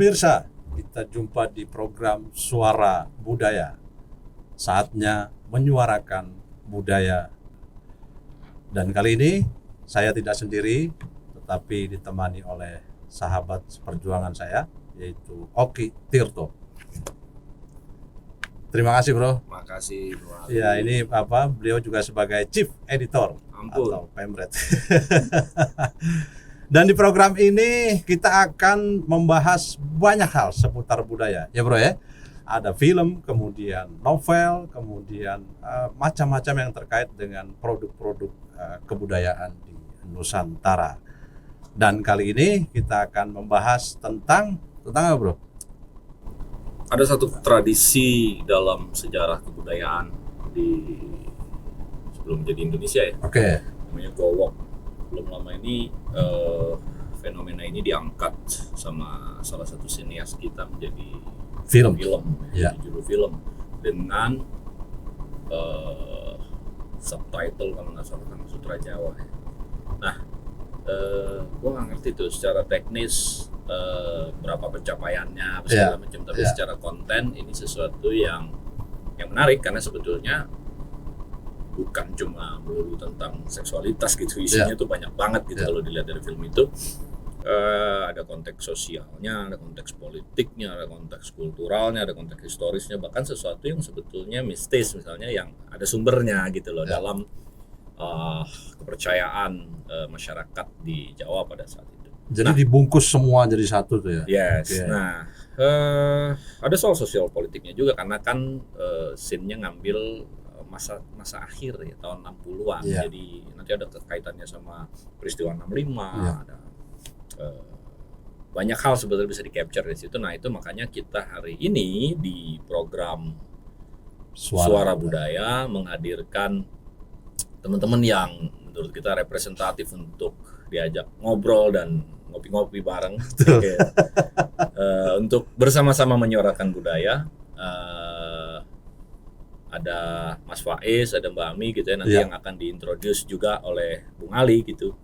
Pemirsa, kita jumpa di program Suara Budaya. Saatnya menyuarakan budaya. Dan kali ini saya tidak sendiri, tetapi ditemani oleh sahabat seperjuangan saya, yaitu Oki Tirto. Terima kasih, Bro. Makasih, Bro. Ya, ini beliau juga sebagai Chief Editor atau Pemret. Dan di program ini kita akan membahas banyak hal seputar budaya, ya Bro ya. Ada film, kemudian novel, kemudian macam-macam yang terkait dengan produk-produk kebudayaan di Nusantara. Dan kali ini kita akan membahas tentang apa, Bro? Ada satu tradisi dalam sejarah kebudayaan sebelum menjadi Indonesia ya. Oke. Namanya gowok. Belum lama ini fenomena ini diangkat sama salah satu sinias kita menjadi film ya. Judul film dengan subtitle kalau nggak salah Kama Sutra Jawa ya. Nah, gue nggak ngerti tuh secara teknis berapa pencapaiannya segala macam, tapi secara konten ini sesuatu yang menarik karena sebetulnya bukan cuma melulu tentang seksualitas gitu, isinya tuh banyak banget gitu kalau dilihat dari film itu. Ada konteks sosialnya, ada konteks politiknya, ada konteks kulturalnya, ada konteks historisnya, bahkan sesuatu yang sebetulnya mistis misalnya yang ada sumbernya gitu loh dalam kepercayaan masyarakat di Jawa pada saat itu. Jadi dibungkus semua jadi satu tuh ya. Yes. Okay. Nah, ada soal sosial politiknya juga karena kan scene-nya ngambil masa akhir ya tahun 60-an. Jadi nanti ada kaitannya sama peristiwa 65, ada banyak hal sebetulnya bisa di-capture di situ. Nah, itu makanya kita hari ini di program Suara Budaya menghadirkan teman-teman yang menurut kita representatif untuk diajak ngobrol dan ngopi-ngopi bareng untuk bersama-sama menyuarakan budaya. Ada Mas Faiz, ada Mbak Ami gitu ya, nanti yang akan diintroduce juga oleh Bung Ali gitu.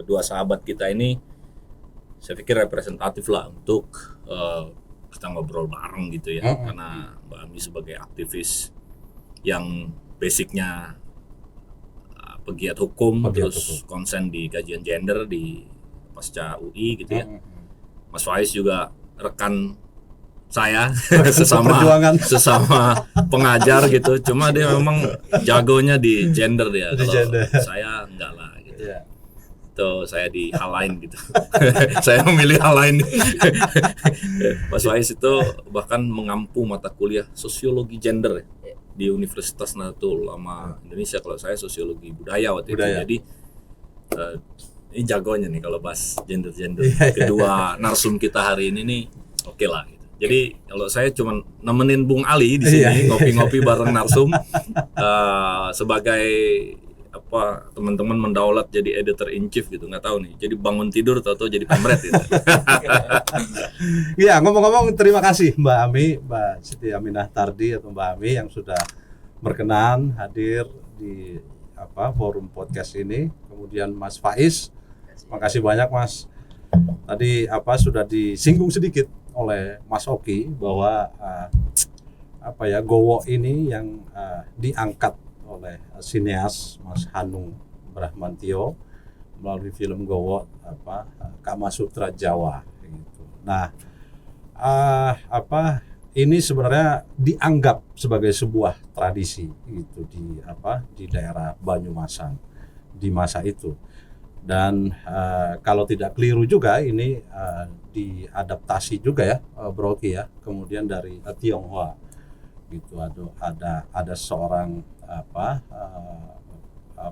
Dua sahabat kita ini saya pikir representatif lah untuk kita ngobrol bareng gitu ya, karena Mbak Ami sebagai aktivis yang basicnya pegiat hukum, terus konsen di kajian gender di pasca UI gitu ya. Mas Faiz juga rekan saya sesama pengajar gitu, cuma dia memang jagonya di gender ya, kalau saya enggak lah gitu. Tuh saya di hal lain gitu. Saya memilih hal lain. Mas Faiz itu bahkan mengampu mata kuliah sosiologi gender di Universitas Nahdlatul Ulama Indonesia. Kalau saya sosiologi budaya waktu itu. Jadi ini jagonya nih kalau bahas gender. Kedua narsum kita hari ini nih oke lah gitu. Jadi kalau saya cuma nemenin Bung Ali di sini ngopi-ngopi bareng narsum sebagai teman-teman mendaulat jadi editor in chief gitu, nggak tahu nih. Jadi bangun tidur atau jadi pemret gitu. Iya, ngomong-ngomong terima kasih Mbak Ami, Mbak Siti Aminah Tardi atau Mbak Ami yang sudah berkenan hadir di forum podcast ini. Kemudian Mas Faiz, makasih banyak Mas. Tadi sudah disinggung sedikit oleh Mas Oki bahwa Gowo ini yang diangkat oleh sineas Mas Hanung Bramantyo melalui film Gowo Kama Sutra Jawa gitu. Nah, ini sebenarnya dianggap sebagai sebuah tradisi gitu di daerah Banyumasan di masa itu. Dan kalau tidak keliru juga ini diadaptasi juga ya Bro Ki ya, kemudian dari Tionghoa gitu. Ada seorang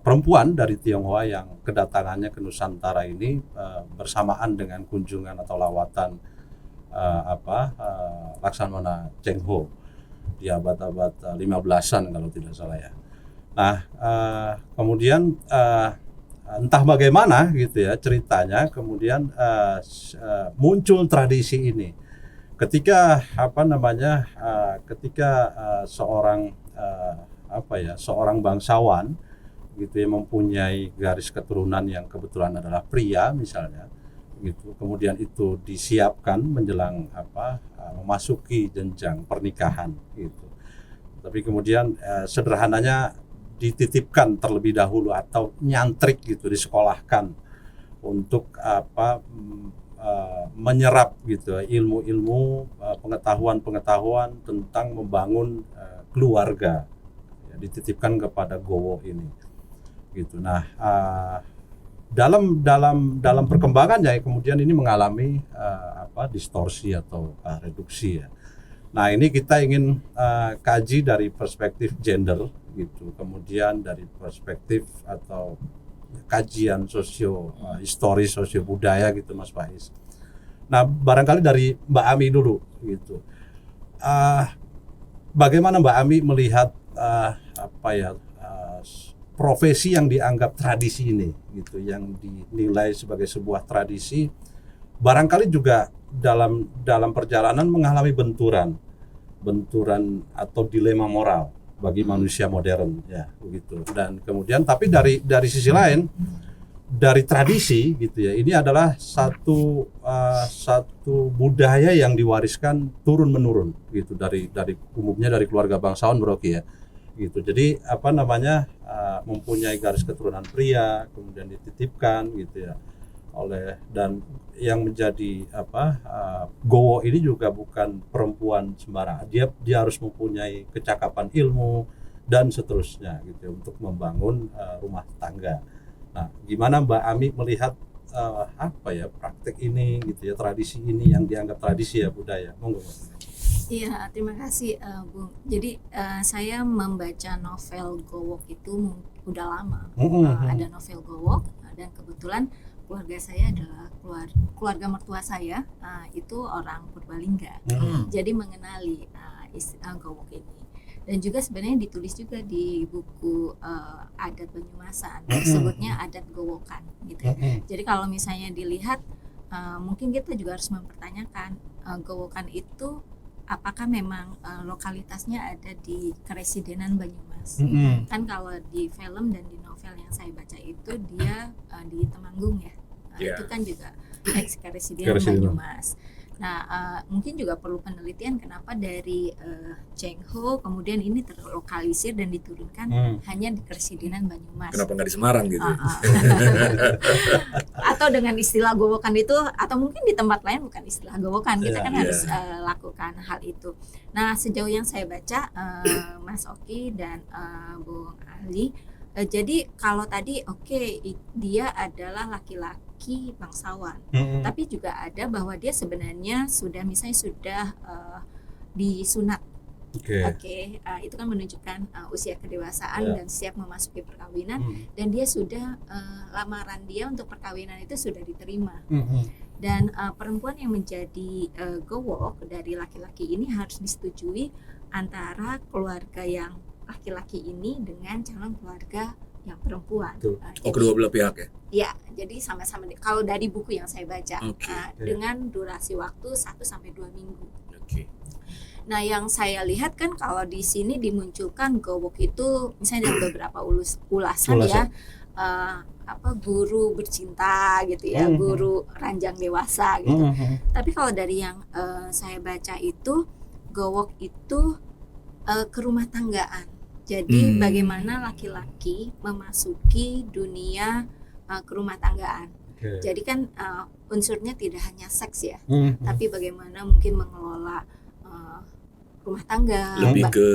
perempuan dari Tionghoa yang kedatangannya ke Nusantara ini bersamaan dengan kunjungan atau lawatan Laksamana Cheng Ho di abad-abad 15-an kalau tidak salah ya. Nah, kemudian entah bagaimana gitu ya ceritanya, kemudian muncul tradisi ini ketika seorang bangsawan gitu ya mempunyai garis keturunan yang kebetulan adalah pria misalnya gitu. Kemudian itu disiapkan menjelang memasuki jenjang pernikahan gitu. Tapi kemudian sederhananya dititipkan terlebih dahulu atau nyantrik gitu, disekolahkan untuk menyerap gitu ilmu-ilmu, pengetahuan-pengetahuan tentang membangun keluarga, ya, dititipkan kepada Gowo ini gitu. Nah, dalam perkembangannya kemudian ini mengalami distorsi atau reduksi ya. Nah, ini kita ingin kaji dari perspektif gender gitu, kemudian dari perspektif atau kajian historis, sosio budaya gitu, Mas Faiz. Nah, barangkali dari Mbak Ami dulu gitu. Bagaimana Mbak Ami melihat profesi yang dianggap tradisi ini gitu, yang dinilai sebagai sebuah tradisi, barangkali juga dalam perjalanan mengalami benturan atau dilema moral bagi manusia modern ya begitu. Dan kemudian tapi dari sisi lain, dari tradisi gitu ya, ini adalah satu budaya yang diwariskan turun menurun gitu, dari umumnya dari keluarga bangsawan Merauke ya gitu. Jadi mempunyai garis keturunan pria, kemudian dititipkan gitu ya dan yang menjadi Gowo ini juga bukan perempuan sembarangan. Dia harus mempunyai kecakapan ilmu dan seterusnya gitu untuk membangun rumah tangga. Nah, gimana Mbak Ami melihat praktek ini gitu ya, tradisi ini yang dianggap tradisi ya, budaya? Monggo. Iya, terima kasih Bung. Jadi saya membaca novel Gowok itu udah lama. Ada novel Gowok dan kebetulan keluarga saya adalah keluarga mertua saya itu orang Purbalingga. Jadi mengenali istilah Gowok ini. Dan juga sebenarnya ditulis juga di buku adat Banyumasan, disebutnya adat Gowokan gitu ya. Jadi kalau misalnya dilihat mungkin kita juga harus mempertanyakan Gowokan itu apakah memang lokalitasnya ada di Keresidenan Banyumas. Kan kalau di film dan di novel yang saya baca itu dia di Temanggung ya. Itu kan juga ex Keresidenan Banyumas. Nah, mungkin juga perlu penelitian kenapa dari Cengho kemudian ini terlokalisir dan diturunkan hanya di Keresidenan Banyumas. Kenapa nggak di Semarang gitu? Atau dengan istilah Gowokan itu, atau mungkin di tempat lain bukan istilah Gowokan, kita kan harus lakukan hal itu. Nah, sejauh yang saya baca, Mas Oki dan Bung Ali, jadi kalau tadi dia adalah laki-laki bangsawan, tapi juga ada bahwa dia sebenarnya sudah disunat. Itu kan menunjukkan usia kedewasaan dan siap memasuki perkawinan, dan dia sudah lamaran dia untuk perkawinan itu sudah diterima. Dan perempuan yang menjadi gowok dari laki-laki ini harus disetujui antara keluarga yang laki-laki ini dengan calon keluarga yang perempuan. Kedua belah pihak ya? Ya, jadi sama-sama kalau dari buku yang saya baca dengan durasi waktu 1-2 minggu. Nah, yang saya lihat kan kalau di sini dimunculkan gowok itu misalnya dalam beberapa ulasan ya, guru bercinta gitu ya, guru ranjang dewasa gitu. Tapi kalau dari yang saya baca itu gowok itu ke rumah tanggaan. Jadi bagaimana laki-laki memasuki dunia kerumah tanggaan. Jadi kan unsurnya tidak hanya seks ya, tapi bagaimana mungkin mengelola rumah tangga. Lebih ke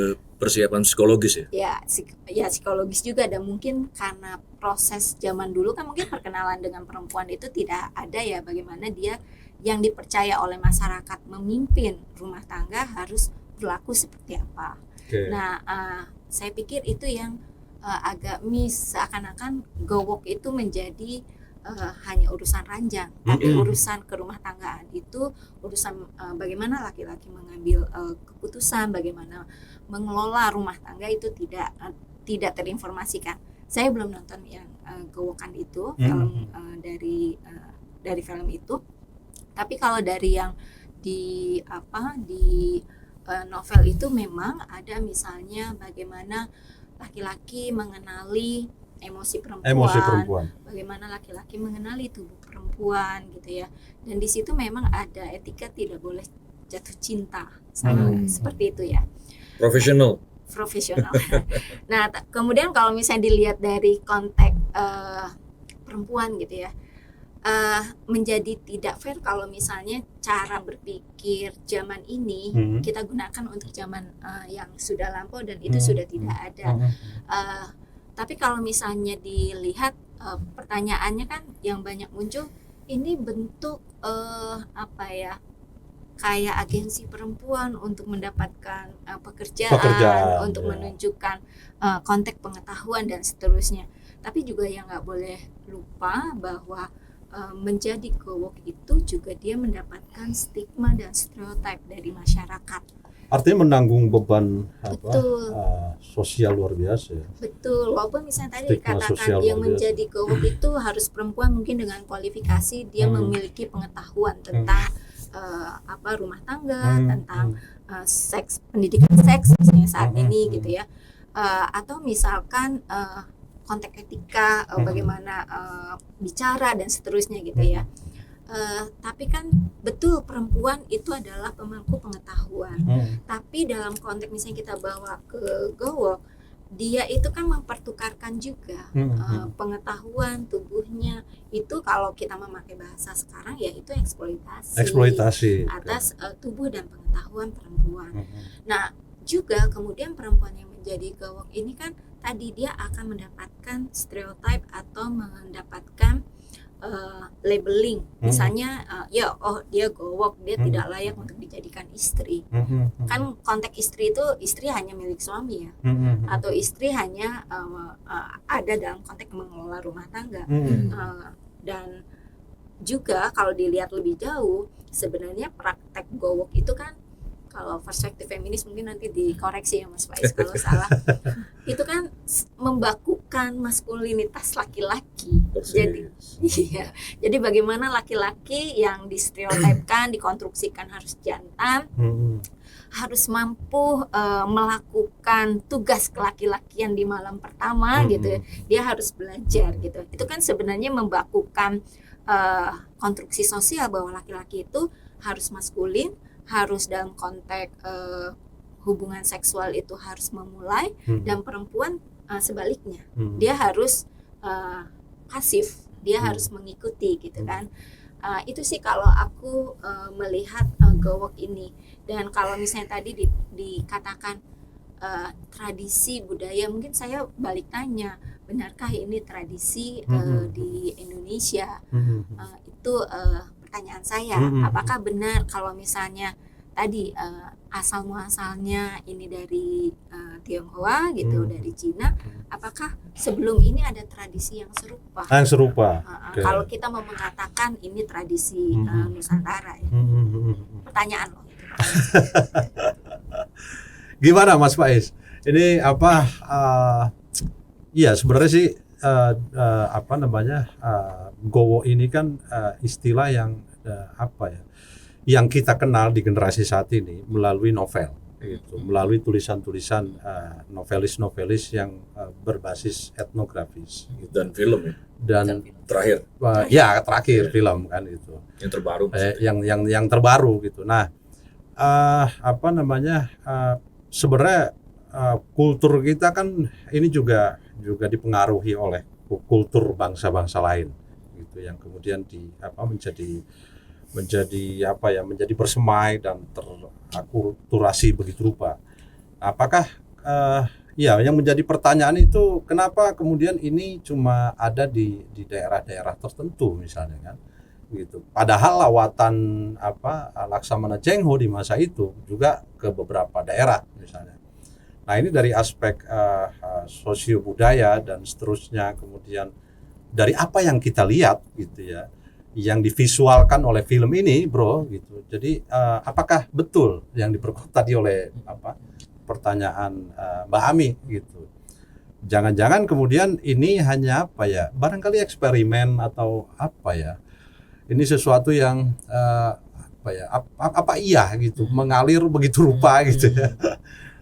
persiapan psikologis ya? Ya psikologis juga, dan mungkin karena proses zaman dulu kan mungkin perkenalan dengan perempuan itu tidak ada ya, bagaimana dia yang dipercaya oleh masyarakat memimpin rumah tangga harus berlaku seperti apa. Nah, saya pikir itu yang agak seakan-akan gowok itu menjadi hanya urusan ranjang, tapi urusan ke rumah tanggaan itu urusan bagaimana laki-laki mengambil keputusan, bagaimana mengelola rumah tangga itu tidak terinformasikan. Saya belum nonton yang Gowokan itu, film dari film itu, tapi kalau dari yang di novel itu memang ada misalnya bagaimana laki-laki mengenali emosi perempuan, bagaimana laki-laki mengenali tubuh perempuan gitu ya. Dan di situ memang ada etika tidak boleh jatuh cinta sama seperti itu ya. Profesional. Nah, kemudian kalau misalnya dilihat dari konteks perempuan gitu ya, menjadi tidak fair kalau misalnya cara berpikir zaman ini kita gunakan untuk zaman yang sudah lampau dan itu sudah tidak ada. Tapi kalau misalnya dilihat pertanyaannya kan yang banyak muncul, ini bentuk apa ya, kayak agensi perempuan untuk mendapatkan pekerjaan, untuk menunjukkan konteks pengetahuan dan seterusnya. Tapi juga yang nggak boleh lupa bahwa menjadi gowok itu juga dia mendapatkan stigma dan stereotip dari masyarakat. Artinya menanggung beban Betul. Sosial luar biasa ya. Betul, walaupun misalnya tadi Stigma dikatakan yang menjadi gowok itu harus perempuan mungkin dengan kualifikasi dia memiliki pengetahuan tentang rumah tangga, tentang seks, pendidikan seks misalnya saat ini gitu ya, atau misalkan konteks etika, bagaimana bicara dan seterusnya gitu ya. Tapi kan betul perempuan itu adalah pemangku pengetahuan. Tapi dalam konteks misalnya kita bawa ke gowok, dia itu kan mempertukarkan juga pengetahuan tubuhnya. Itu kalau kita memakai bahasa sekarang ya itu eksploitasi atas tubuh dan pengetahuan perempuan. Nah, juga kemudian perempuan yang menjadi gowok ini kan tadi dia akan mendapatkan stereotip atau mendapatkan labeling, misalnya dia gowok, dia tidak layak untuk dijadikan istri. Kan konteks istri itu istri hanya milik suami ya, atau istri hanya ada dalam konteks mengelola rumah tangga. Dan juga kalau dilihat lebih jauh, sebenarnya praktek gowok itu kan, kalau perspektif feminis mungkin nanti dikoreksi ya Mas Faiz kalau salah, itu kan membakukan maskulinitas laki-laki. Jadi bagaimana laki-laki yang distereotipkan, dikonstruksikan harus jantan, harus mampu melakukan tugas kelaki-lakian di malam pertama gitu ya. Dia harus belajar gitu. Itu kan sebenarnya membakukan konstruksi sosial bahwa laki-laki itu harus maskulin, harus dalam konteks hubungan seksual itu harus memulai, dan perempuan sebaliknya, dia harus pasif, dia harus mengikuti gitu kan. Itu sih kalau aku melihat gowok ini. Dan kalau misalnya tadi dikatakan tradisi budaya, mungkin saya balik tanya, benarkah ini tradisi di Indonesia? Itu pertanyaan saya, apakah benar kalau misalnya tadi asal muasalnya ini dari Tionghoa gitu, dari Cina, apakah sebelum ini ada tradisi yang serupa? Okay. Kalau kita mau mengatakan ini tradisi Nusantara ya. Pertanyaan loh itu. Gimana Mas Faiz? Ini apa? Iya sebenarnya sih gowo ini kan istilah yang yang kita kenal di generasi saat ini melalui novel, gitu, melalui tulisan-tulisan novelis-novelis yang berbasis etnografis gitu. Dan film ya. Dan terakhir. Terakhir film kan itu. Yang terbaru. Yang terbaru gitu. Nah, sebenarnya kultur kita kan ini juga dipengaruhi oleh kultur bangsa-bangsa lain gitu, yang kemudian menjadi bersemai dan terakulturasi begitu rupa. Apakah yang menjadi pertanyaan itu kenapa kemudian ini cuma ada di daerah-daerah tertentu misalnya kan gitu. Padahal lawatan Laksamana Cheng Ho di masa itu juga ke beberapa daerah misalnya. Nah, ini dari aspek sosio budaya dan seterusnya, kemudian dari apa yang kita lihat gitu ya, yang divisualkan oleh film ini, bro, gitu. Jadi apakah betul yang diperkuat tadi oleh pertanyaan Mbak Ami gitu? Jangan-jangan kemudian ini hanya barangkali eksperimen atau ini sesuatu yang gitu, mengalir begitu rupa gitu ya.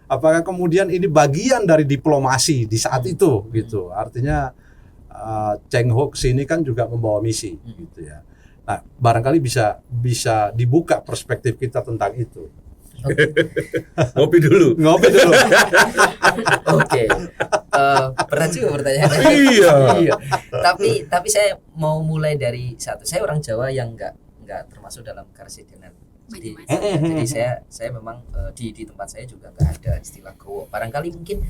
Apakah kemudian ini bagian dari diplomasi di saat itu gitu? Artinya Cheng Ho kesini kan juga membawa misi gitu ya. Nah, barangkali bisa dibuka perspektif kita tentang itu. Ngopi dulu. Oke. Berat juga pertanyaannya. Iya. Tapi saya mau mulai dari satu. Saya orang Jawa yang nggak termasuk dalam Karesidenan. Jadi saya memang di tempat saya juga nggak ada istilah gowo. Barangkali mungkin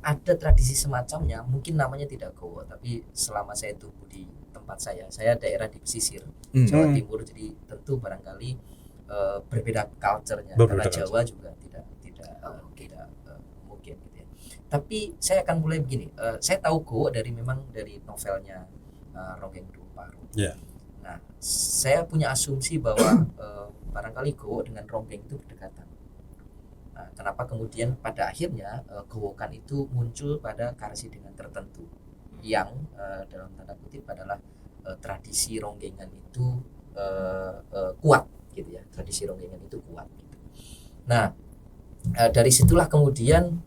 ada tradisi semacamnya, mungkin namanya tidak gowo, tapi selama saya tumbuh di tempat saya daerah di pesisir Jawa Timur, jadi tentu barangkali berbeda culture-nya, karena Jawa juga tidak mungkin gitu ya. Tapi saya akan mulai begini, saya tahu gowo dari novelnya Ronggeng Duo Paro. Yeah. Nah, saya punya asumsi bahwa barangkali gowo dengan ronggeng itu berdekatan. Nah, kenapa kemudian pada akhirnya gowokan itu muncul pada karesidenan tertentu yang dalam tanda kutip adalah tradisi ronggengan itu kuat gitu ya, tradisi ronggengan itu kuat gitu. Nah, dari situlah kemudian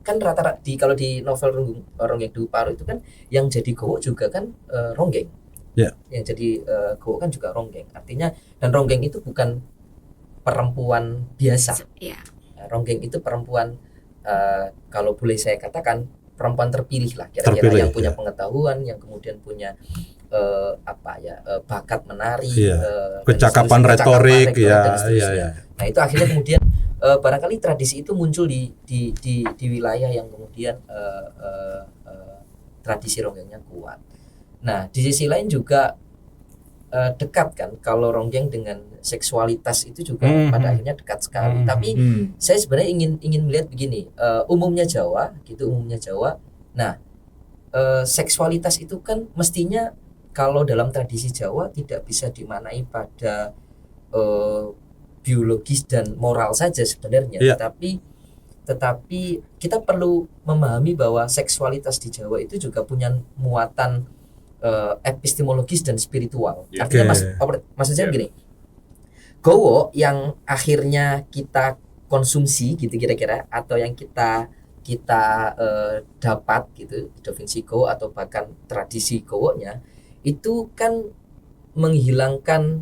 kan rata-rata kalau di novel Ronggeng Duo Paro itu kan yang jadi gowo juga kan ronggeng. Yeah. Yang jadi gowo kan juga ronggeng. Artinya, dan ronggeng itu bukan perempuan biasa. Yeah. Ronggeng itu perempuan kalau boleh saya katakan perempuan terpilih lah, kira-kira yang punya pengetahuan, yang kemudian punya bakat menari, kecakapan retorik ya. Nah, itu akhirnya kemudian barangkali tradisi itu muncul di wilayah yang kemudian tradisi ronggengnya kuat. Nah, di sisi lain juga dekat kan, kalau ronggeng dengan seksualitas itu juga pada akhirnya dekat sekali. Tapi saya sebenarnya ingin melihat begini, umumnya Jawa. Nah, seksualitas itu kan mestinya kalau dalam tradisi Jawa tidak bisa dimaknai pada biologis dan moral saja sebenarnya. Yeah. Tetapi kita perlu memahami bahwa seksualitas di Jawa itu juga punya muatan epistemologis dan spiritual. Artinya maksud saya begini, gowo yang akhirnya kita konsumsi gitu kira-kira, atau yang kita dapat gitu, definisi gowo atau bahkan tradisi gowonya itu kan menghilangkan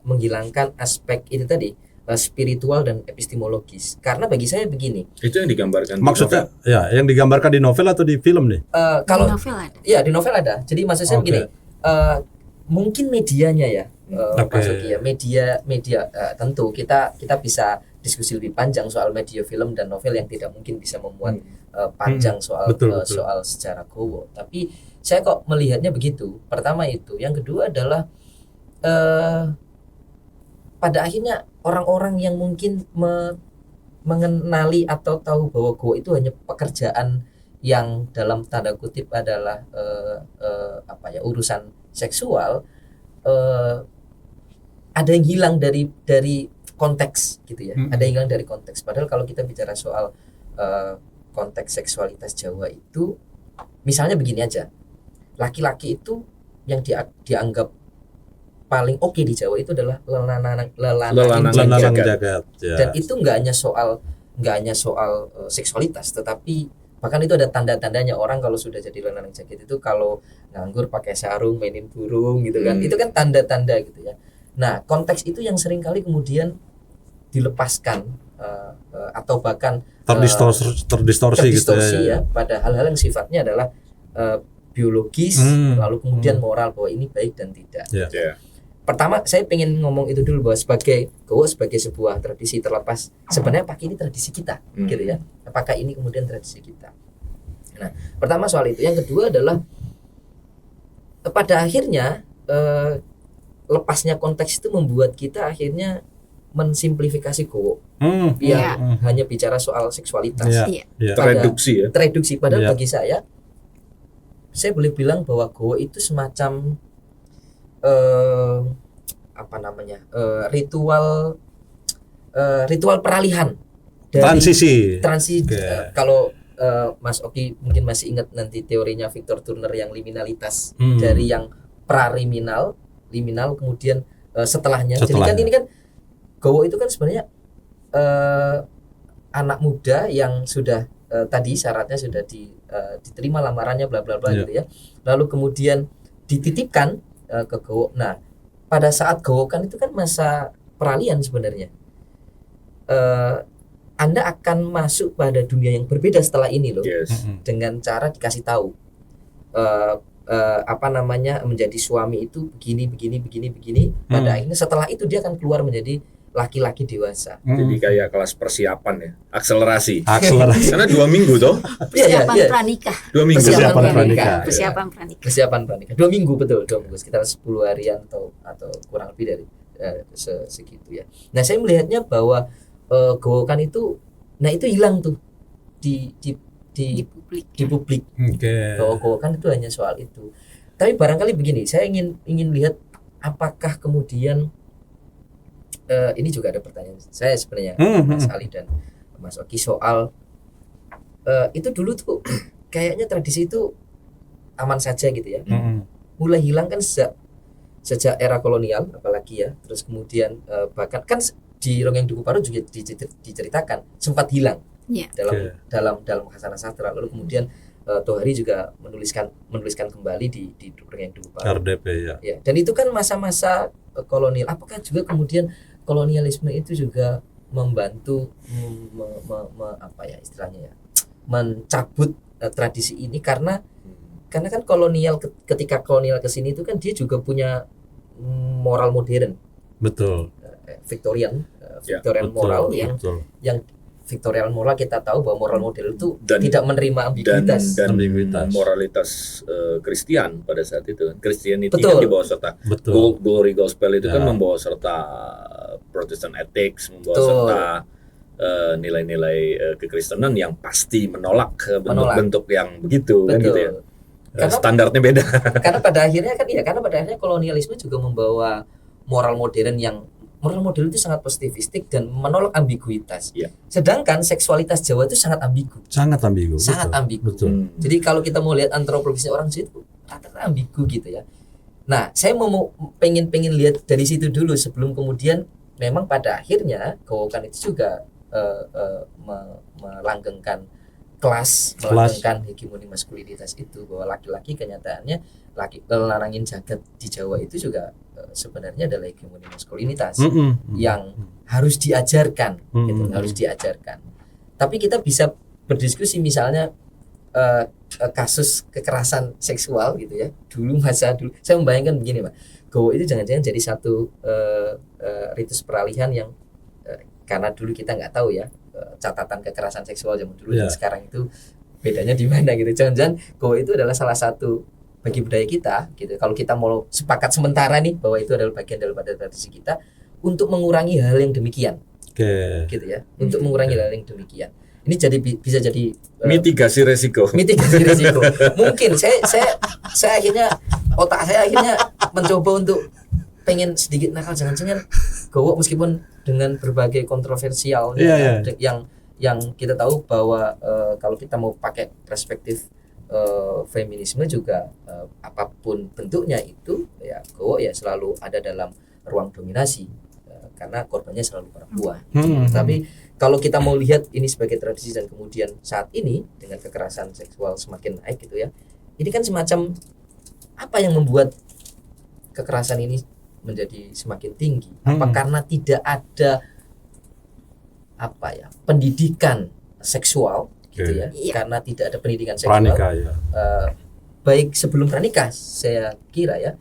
menghilangkan aspek itu tadi, spiritual dan epistemologis. Karena bagi saya begini. Itu yang digambarkan. Maksudnya ya, yang digambarkan di novel atau di film nih? Kalau di novel ada. Ya, di novel ada. Jadi maksud saya begini. Mungkin medianya ya, Mas Oki ya. Media tentu kita bisa diskusi lebih panjang soal media film dan novel yang tidak mungkin bisa memuat panjang soal sejarah gowo. Tapi saya kok melihatnya begitu. Pertama itu, yang kedua adalah pada akhirnya orang-orang yang mungkin mengenali atau tahu bahwa gowo itu hanya pekerjaan yang dalam tanda kutip adalah urusan seksual, ada yang hilang dari konteks gitu ya. Ada yang hilang dari konteks. Padahal kalau kita bicara soal konteks seksualitas Jawa itu, misalnya begini aja, laki-laki itu yang dianggap paling oke di Jawa itu adalah lelanang jagat. Dan itu nggak hanya soal seksualitas, tetapi bahkan itu ada tanda-tandanya. Orang kalau sudah jadi lelanang jagat itu kalau nganggur pakai sarung, mainin burung gitu kan. Itu kan tanda-tanda gitu ya. Nah, konteks itu yang seringkali kemudian dilepaskan atau bahkan terdistorsi gitu ya, pada hal-hal yang sifatnya adalah biologis, lalu kemudian moral, bahwa ini baik dan tidak. Pertama saya pengen ngomong itu dulu, bahwa sebagai gowo sebagai sebuah tradisi terlepas, sebenarnya apakah ini tradisi kita gitu ya, apakah ini kemudian tradisi kita. Nah, pertama soal itu. Yang kedua adalah pada akhirnya lepasnya konteks itu membuat kita akhirnya mensimplifikasi gowo yang hanya bicara soal seksualitas. Tereduksi. Padahal bagi saya boleh bilang bahwa gowo itu semacam ritual peralihan dari transisi. Kalau Mas Oki mungkin masih ingat nanti teorinya Victor Turner yang liminalitas, dari yang praliminal, liminal, kemudian setelahnya. Jadi kan ini kan gowo itu kan sebenarnya anak muda yang sudah tadi syaratnya sudah diterima lamarannya bla bla bla gitu ya. Lalu kemudian dititipkan ke gowok. Nah, pada saat gowokan itu kan masa peralihan sebenarnya. Anda akan masuk pada dunia yang berbeda setelah ini loh. Dengan cara dikasih tahu menjadi suami itu begini. Pada akhirnya setelah itu dia akan keluar menjadi laki-laki dewasa. Jadi kayak kelas persiapan ya, akselerasi. Akselerasi. Karena 2 minggu toh. Persiapan pranikah. 2 minggu. Persiapan pranikah. 2 minggu betul, 2 minggu sekitar 10 harian atau kurang lebih dari segitu ya. Nah, saya melihatnya bahwa gowokan itu, nah itu hilang tuh di publik. Bahwa gowokan itu hanya soal itu. Tapi barangkali begini, saya ingin lihat apakah kemudian ini juga ada pertanyaan saya sebenarnya Mas Ali dan Mas Oki soal itu dulu tuh kayaknya tradisi itu aman saja gitu ya. Mulai hilang kan sejak era kolonial apalagi ya. Terus kemudian bahkan kan di Rongeng Duku Parut juga diceritakan sempat hilang dalam Hasanah Sastra. Lalu kemudian Tohari juga menuliskan kembali di Rongeng Duku Parut. RDP ya. Dan itu kan masa-masa kolonial. Apakah juga kemudian kolonialisme itu juga membantu mencabut tradisi ini karena kan kolonial ketika kolonial kesini itu kan dia juga punya moral modern, betul, Victorian moral yang Victorian moral kita tahu bahwa moral modern itu tidak menerima ambiguitas dan moralitas Kristen pada saat itu kan Christianity kan dibawa serta Glory Gospel itu kan membawa serta Protestant ethics, membawa serta nilai-nilai kekristenan yang pasti menolak bentuk-bentuk yang begitu. Kan gitu ya. Karena standarnya beda. Karena pada akhirnya kolonialisme juga membawa moral modern itu sangat positivistik dan menolak ambiguitas. Sedangkan seksualitas Jawa itu sangat ambigu. Sangat ambigu. Betul. Jadi kalau kita mau lihat antropologisnya orang Jawa itu rata-rata ambigu gitu ya. Nah, saya mau pengen lihat dari situ dulu sebelum kemudian memang pada akhirnya gowokan itu juga melanggengkan melanggengkan hegemoni maskulinitas itu, bahwa laki-laki kenyataannya larangin jagat di Jawa itu juga sebenarnya adalah hegemoni maskulinitas yang harus diajarkan gitu, harus diajarkan. Tapi kita bisa berdiskusi misalnya kasus kekerasan seksual gitu ya. Dulu saya membayangkan begini Pak, gowo itu jangan-jangan jadi satu ritus peralihan yang karena dulu kita nggak tahu ya catatan kekerasan seksual zaman dulu dan sekarang itu bedanya di mana gitu. Jangan-jangan gowo itu adalah salah satu bagi budaya kita gitu. Kalau kita mau sepakat sementara nih bahwa itu adalah bagian daripada tradisi kita untuk mengurangi hal yang demikian. Gitu ya. Untuk mengurangi hal yang demikian. Ini bisa jadi mitigasi resiko. Mungkin saya akhirnya otak saya mencoba untuk pengen sedikit nakal, jangan-jangan gowo meskipun dengan berbagai kontroversial yang kita tahu bahwa kalau kita mau pakai perspektif feminisme juga apapun bentuknya itu ya gowo ya selalu ada dalam ruang dominasi karena korbannya selalu perempuan. Tapi kalau kita mau lihat ini sebagai tradisi dan kemudian saat ini dengan kekerasan seksual semakin naik gitu ya, ini kan semacam apa yang membuat kekerasan ini menjadi semakin tinggi? Apa karena tidak ada pendidikan seksual gitu ya? Karena tidak ada pendidikan seksual baik sebelum pranikah saya kira ya,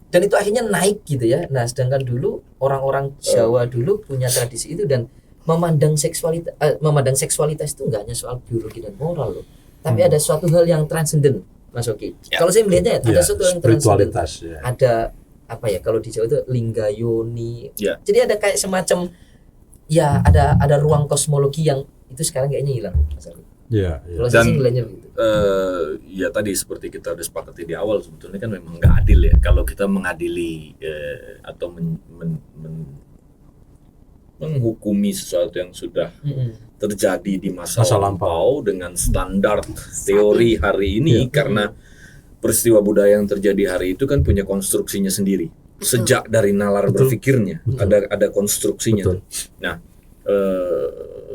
dan itu akhirnya naik gitu ya. Nah sedangkan dulu orang-orang Jawa dulu punya tradisi itu dan memandang seksualitas itu enggak hanya soal biologi dan moral loh, tapi ada suatu hal yang transenden Mas Oki. Kalau saya melihatnya ada suatu yang transenden, ada kalau di Jawa itu lingga yoni. Jadi ada kayak semacam ada ruang kosmologi yang itu sekarang kayaknya hilang Mas Oki. Kalau saya sih nilainya begitu. Ya tadi seperti kita udah sepakati di awal, sebetulnya kan memang nggak adil ya kalau kita mengadili atau menghukumi sesuatu yang sudah terjadi di masa lampau dengan standar teori hari ini, karena peristiwa budaya yang terjadi hari itu kan punya konstruksinya sendiri. Sejak dari nalar berpikirnya ada konstruksinya. Nah,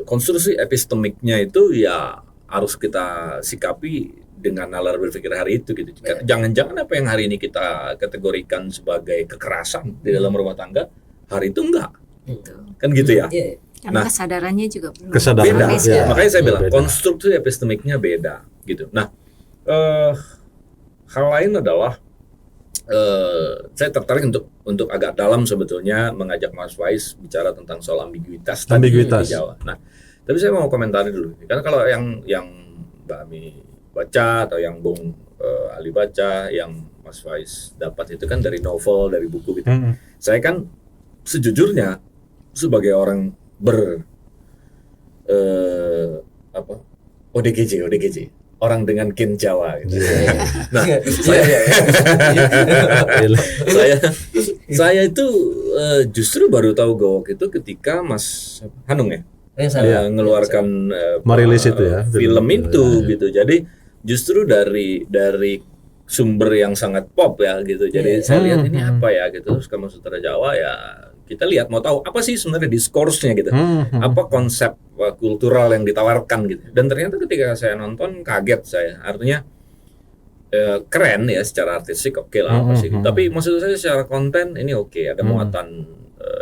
konstruksi epistemiknya itu ya harus kita sikapi dengan nalar berpikir hari itu gitu. Jangan-jangan apa yang hari ini kita kategorikan sebagai kekerasan di dalam rumah tangga, hari itu enggak. Kan gitu ya. Karena kesadarannya juga belum Kesadaran beda. ya. Makanya saya bilang Beda. konstruksi epistemiknya beda gitu. Nah, hal lain adalah saya tertarik untuk agak dalam sebetulnya mengajak Mas Faiz bicara tentang soal ambiguitas tadi di Jawa. Nah, tapi saya mau komentari dulu karena kalau yang Mbak Ami baca atau yang Bung Ali baca, yang Mas Faiz dapat itu kan dari novel, dari buku gitu. Saya kan sejujurnya sebagai orang ODGJ orang dengan kin Jawa gitu. Nah, saya itu justru baru tahu Gowok itu ketika Mas Hanung ngeluarkan merilis itu ya film itu gitu. Jadi justru dari sumber yang sangat pop ya gitu. Jadi saya lihat ini apa ya gitu. Terus Kamasutra Jawa ya kita lihat mau tahu apa sih sebenarnya diskursnya gitu. Apa konsep kultural yang ditawarkan gitu. Dan ternyata ketika saya nonton kaget saya. Artinya keren ya secara artistik oke lah apa sih. Tapi maksud saya secara konten ini oke, ada muatan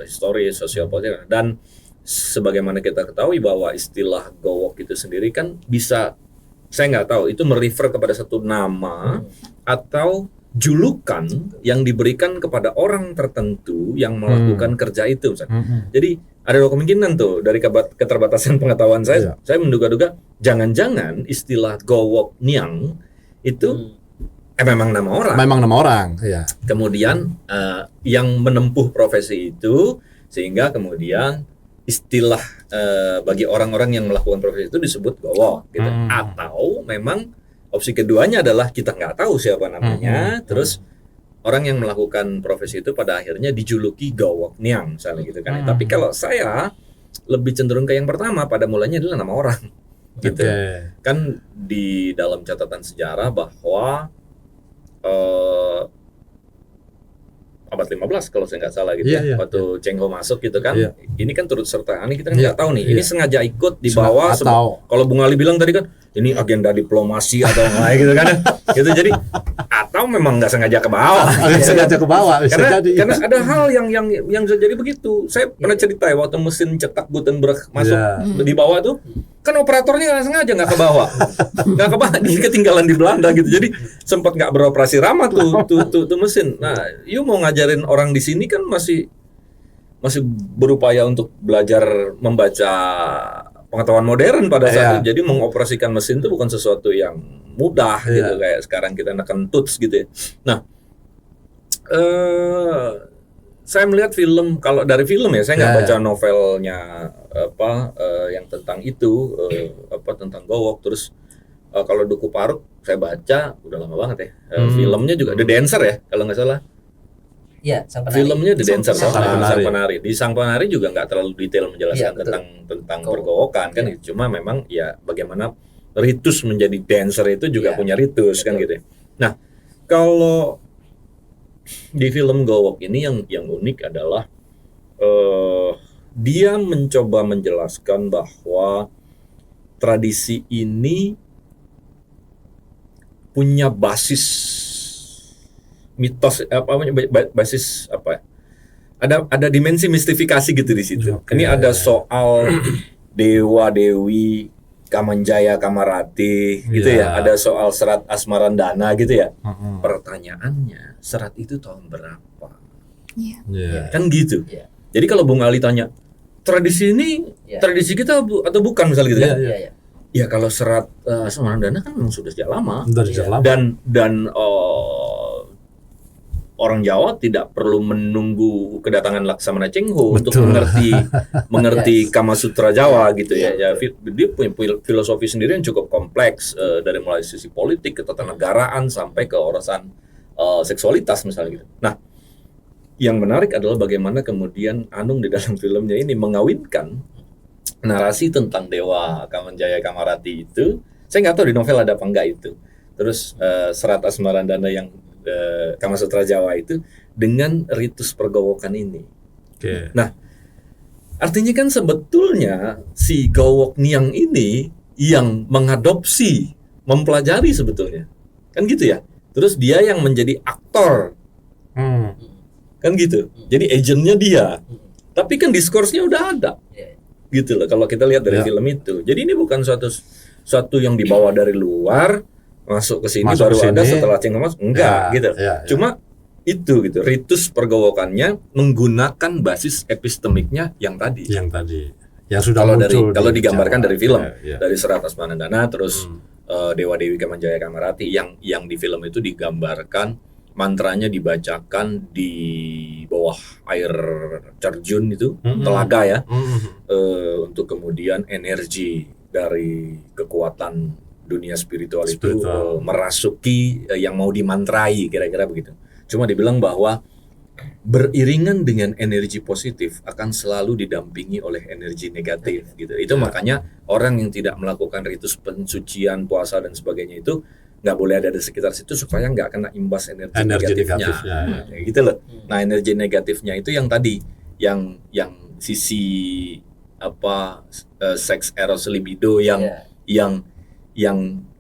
historis, sosial politik, dan sebagaimana kita ketahui bahwa istilah Gowok itu sendiri kan bisa, saya nggak tahu itu merefer kepada satu nama atau julukan yang diberikan kepada orang tertentu yang melakukan kerja itu misalnya. Jadi ada dua kemungkinan tuh dari keterbatasan pengetahuan saya menduga-duga jangan-jangan istilah Gowok Niang itu memang nama orang. Ya. Kemudian yang menempuh profesi itu sehingga kemudian istilah bagi orang-orang yang melakukan profesi itu disebut Gowok gitu. Atau memang opsi keduanya adalah kita nggak tahu siapa namanya, terus orang yang melakukan profesi itu pada akhirnya dijuluki Gowok Niang misalnya gitu kan. Tapi kalau saya lebih cenderung ke yang pertama, pada mulanya adalah nama orang gitu. Kan di dalam catatan sejarah bahwa abad 15 kalau saya nggak salah gitu waktu Cheng Ho masuk gitu kan, ini kan turut serta, ini kita kan nggak tahu nih, ini sengaja ikut di bawah kalau Bung Ali bilang tadi kan ini agenda diplomasi atau enggak gitu kan gitu. Jadi atau memang nggak sengaja ke bawah karena ada hal yang bisa jadi begitu. Saya pernah cerita ya waktu mesin cetak Gutenberg masuk di bawah tuh kan operatornya nggak sengaja nggak ke bawah ketinggalan di Belanda gitu. Jadi sempat nggak beroperasi ramah tuh mesin. Nah, you mau ngajarin orang di sini kan masih berupaya untuk belajar membaca pengetahuan modern pada saat itu. Jadi mengoperasikan mesin itu bukan sesuatu yang mudah gitu kayak sekarang kita neken tuts gitu ya. Nah, saya melihat film, kalau dari film ya saya nggak baca novelnya yang tentang itu tentang Gowok. Terus kalau Duku Paruk saya baca udah lama banget ya. Filmnya juga The Dancer ya kalau nggak salah. Iya, Sang Penari. Filmnya The Dancer, Sang Penari. Di Sang Penari juga nggak terlalu detail menjelaskan tentang pergowokan kan. Cuma memang ya bagaimana ritus menjadi dancer itu juga punya ritus kan gitu. Nah, kalau di film Gowok ini yang unik adalah dia mencoba menjelaskan bahwa tradisi ini punya basis mitos basis apa? Ada dimensi mistifikasi gitu di situ. Ini ada soal dewa dewi Kamanjaya Kamarati gitu ya. Ada soal serat Asmarandana gitu ya. Pertanyaannya, serat itu tahun berapa? Kan gitu. Jadi kalau Bung Ali tanya, tradisi ini tradisi kita atau bukan misalnya gitu kan? Ya kalau serat Asmarandana kan memang sudah sejak lama. Dan orang Jawa tidak perlu menunggu kedatangan Laksamana Cheng Ho untuk mengerti Kamasutra Jawa gitu ya. Dia punya filosofi sendiri yang cukup kompleks dari mulai sisi politik, ketatanegaraan sampai ke urusan seksualitas misalnya gitu. Nah, yang menarik adalah bagaimana kemudian Anung di dalam filmnya ini mengawinkan narasi tentang dewa Kamanjaya Kamarati itu. Saya nggak tahu di novel ada apa enggak itu. Terus serat Asmarandana yang Kamasutra Jawa itu dengan ritus pergowokan ini. Nah, artinya kan sebetulnya si Gowok Niang ini yang mengadopsi, mempelajari sebetulnya. Kan gitu ya. Terus dia yang menjadi aktor. Kan gitu. Jadi agentnya dia. Tapi kan diskursnya udah ada. Gitu loh kalau kita lihat dari film itu. Jadi ini bukan suatu yang dibawa dari luar masuk ke sini baru ada setelah Cengkemas, enggak gitu. Cuma itu gitu. Ritus pergowokannya menggunakan basis epistemiknya yang tadi. Yang sudah muncul kalau digambarkan dari film, dari Serat Asmanandana terus Dewa Dewi Kamanjaya Kamarati yang di film itu digambarkan mantranya dibacakan di bawah air terjun itu, telaga ya, untuk kemudian energi dari kekuatan dunia spiritual itu merasuki yang mau dimantrai, kira-kira begitu. Cuma dibilang bahwa beriringan dengan energi positif akan selalu didampingi oleh energi negatif gitu. Itu makanya orang yang tidak melakukan ritus pensucian, puasa dan sebagainya itu nggak boleh ada di sekitar situ supaya nggak kena imbas energi negatifnya. Gitu loh. Nah, energi negatifnya itu yang tadi, yang sisi apa, seks, eros, libido yang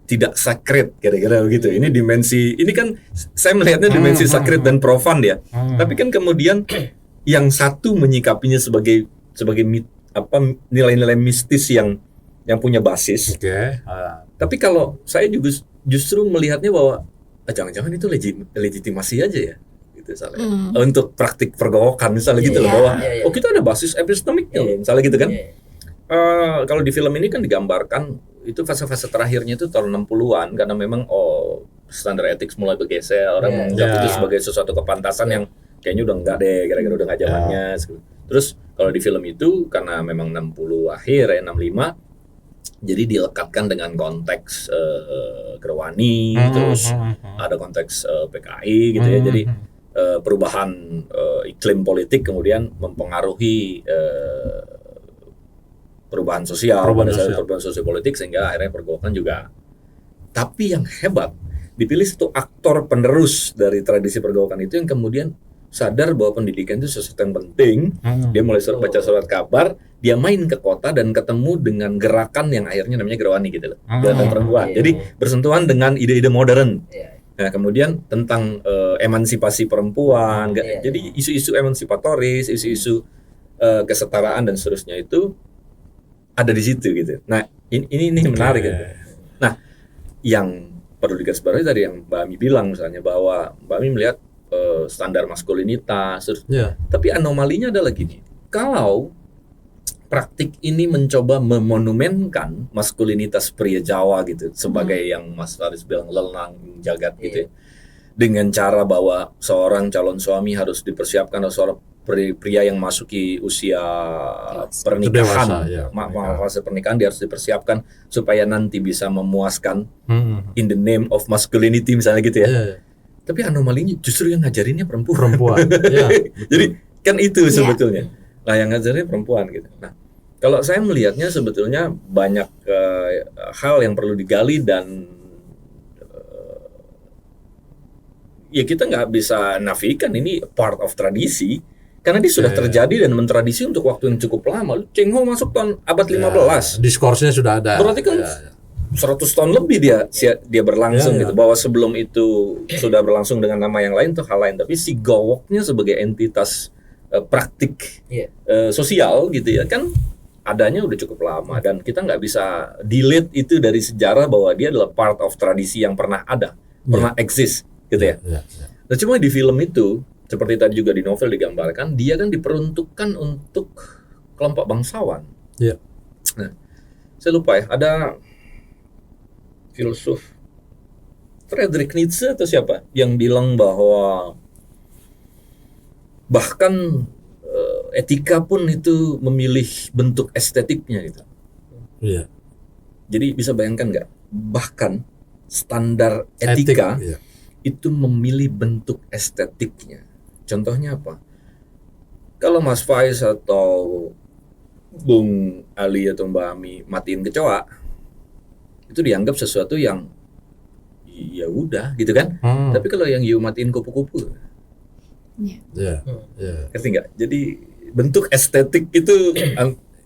tidak sacred, kira-kira begitu. Ini dimensi, ini kan saya melihatnya dimensi sacred dan profan ya. Tapi kan kemudian yang satu menyikapinya sebagai nilai-nilai mistis yang punya basis. Tapi kalau saya juga justru melihatnya bahwa jangan-jangan itu legitimasi aja ya, gitu misalnya. Untuk praktik pergowokan misalnya gitu loh, bahwa oh kita ada basis epistemiknya loh, misalnya gitu kan. Kalau di film ini kan digambarkan itu fase-fase terakhirnya itu tahun 60-an karena memang standar etik mulai bergeser, orang menganggap itu sebagai sesuatu kepantasan yang kayaknya udah enggak deh, kira-kira udah enggak zamannya. Terus kalau di film itu karena memang 60 akhir ya, 65, jadi dilekatkan dengan konteks Gerwani, terus ada konteks PKI gitu ya. Jadi perubahan iklim politik kemudian mempengaruhi perubahan sosial, perubahan sosiopolitik, sehingga akhirnya pergowokan juga. Tapi yang hebat, dipilih satu aktor penerus dari tradisi pergowokan itu yang kemudian sadar bahwa pendidikan itu sesuatu yang penting. Dia mulai baca surat kabar, dia main ke kota dan ketemu dengan gerakan yang akhirnya namanya Gerwani gitu loh, gerakan perempuan. Jadi bersentuhan dengan ide-ide modern. Nah, kemudian tentang emansipasi perempuan, jadi isu-isu emansipatoris, isu-isu kesetaraan dan seterusnya itu ada di situ gitu. Nah, ini menarik gitu. Nah, yang perlu digarisbawahi tadi yang Mbak Ami bilang misalnya bahwa Mbak Ami melihat standar maskulinitas, tapi anomalinya adalah gini. Kalau praktik ini mencoba memonumenkan maskulinitas pria Jawa gitu sebagai yang Mas Faris bilang lelang jagat gitu ya, dengan cara bahwa seorang calon suami harus dipersiapkan atau seorang pria yang masuki usia pernikahan, fase pernikahan dia harus dipersiapkan supaya nanti bisa memuaskan in the name of masculinity misalnya gitu ya. Tapi anomalinya justru yang ngajarinnya perempuan. Jadi kan itu sebetulnya. Nah, yang ngajarinnya perempuan gitu. Nah, kalau saya melihatnya sebetulnya banyak hal yang perlu digali dan ya kita nggak bisa nafikan ini part of tradisi. Karena dia sudah terjadi dan mentradisi untuk waktu yang cukup lama. Cheng Ho masuk tahun abad 15. Diskursnya sudah ada. Berarti kan 100 tahun lebih dia berlangsung gitu. Bahwa sebelum itu sudah berlangsung dengan nama yang lain itu hal lain. Tapi si gowoknya sebagai entitas praktik sosial gitu ya kan adanya udah cukup lama. Dan kita nggak bisa delete itu dari sejarah bahwa dia adalah part of tradisi yang pernah ada, pernah eksis gitu ya. Nah, cuma di film itu seperti tadi juga di novel digambarkan, dia kan diperuntukkan untuk kelompok bangsawan. Nah, saya lupa ya, ada filsuf Friedrich Nietzsche atau siapa yang bilang bahwa bahkan etika pun itu memilih bentuk estetiknya gitu. Jadi bisa bayangkan nggak? Bahkan standar etika itu memilih bentuk estetiknya. Contohnya apa? Kalau Mas Faiz atau Bung Ali atau Mbak Ami matiin kecoa, itu dianggap sesuatu yang ya udah gitu kan. Tapi kalau yang you matiin kupu-kupu, ngerti nggak? Jadi bentuk estetik itu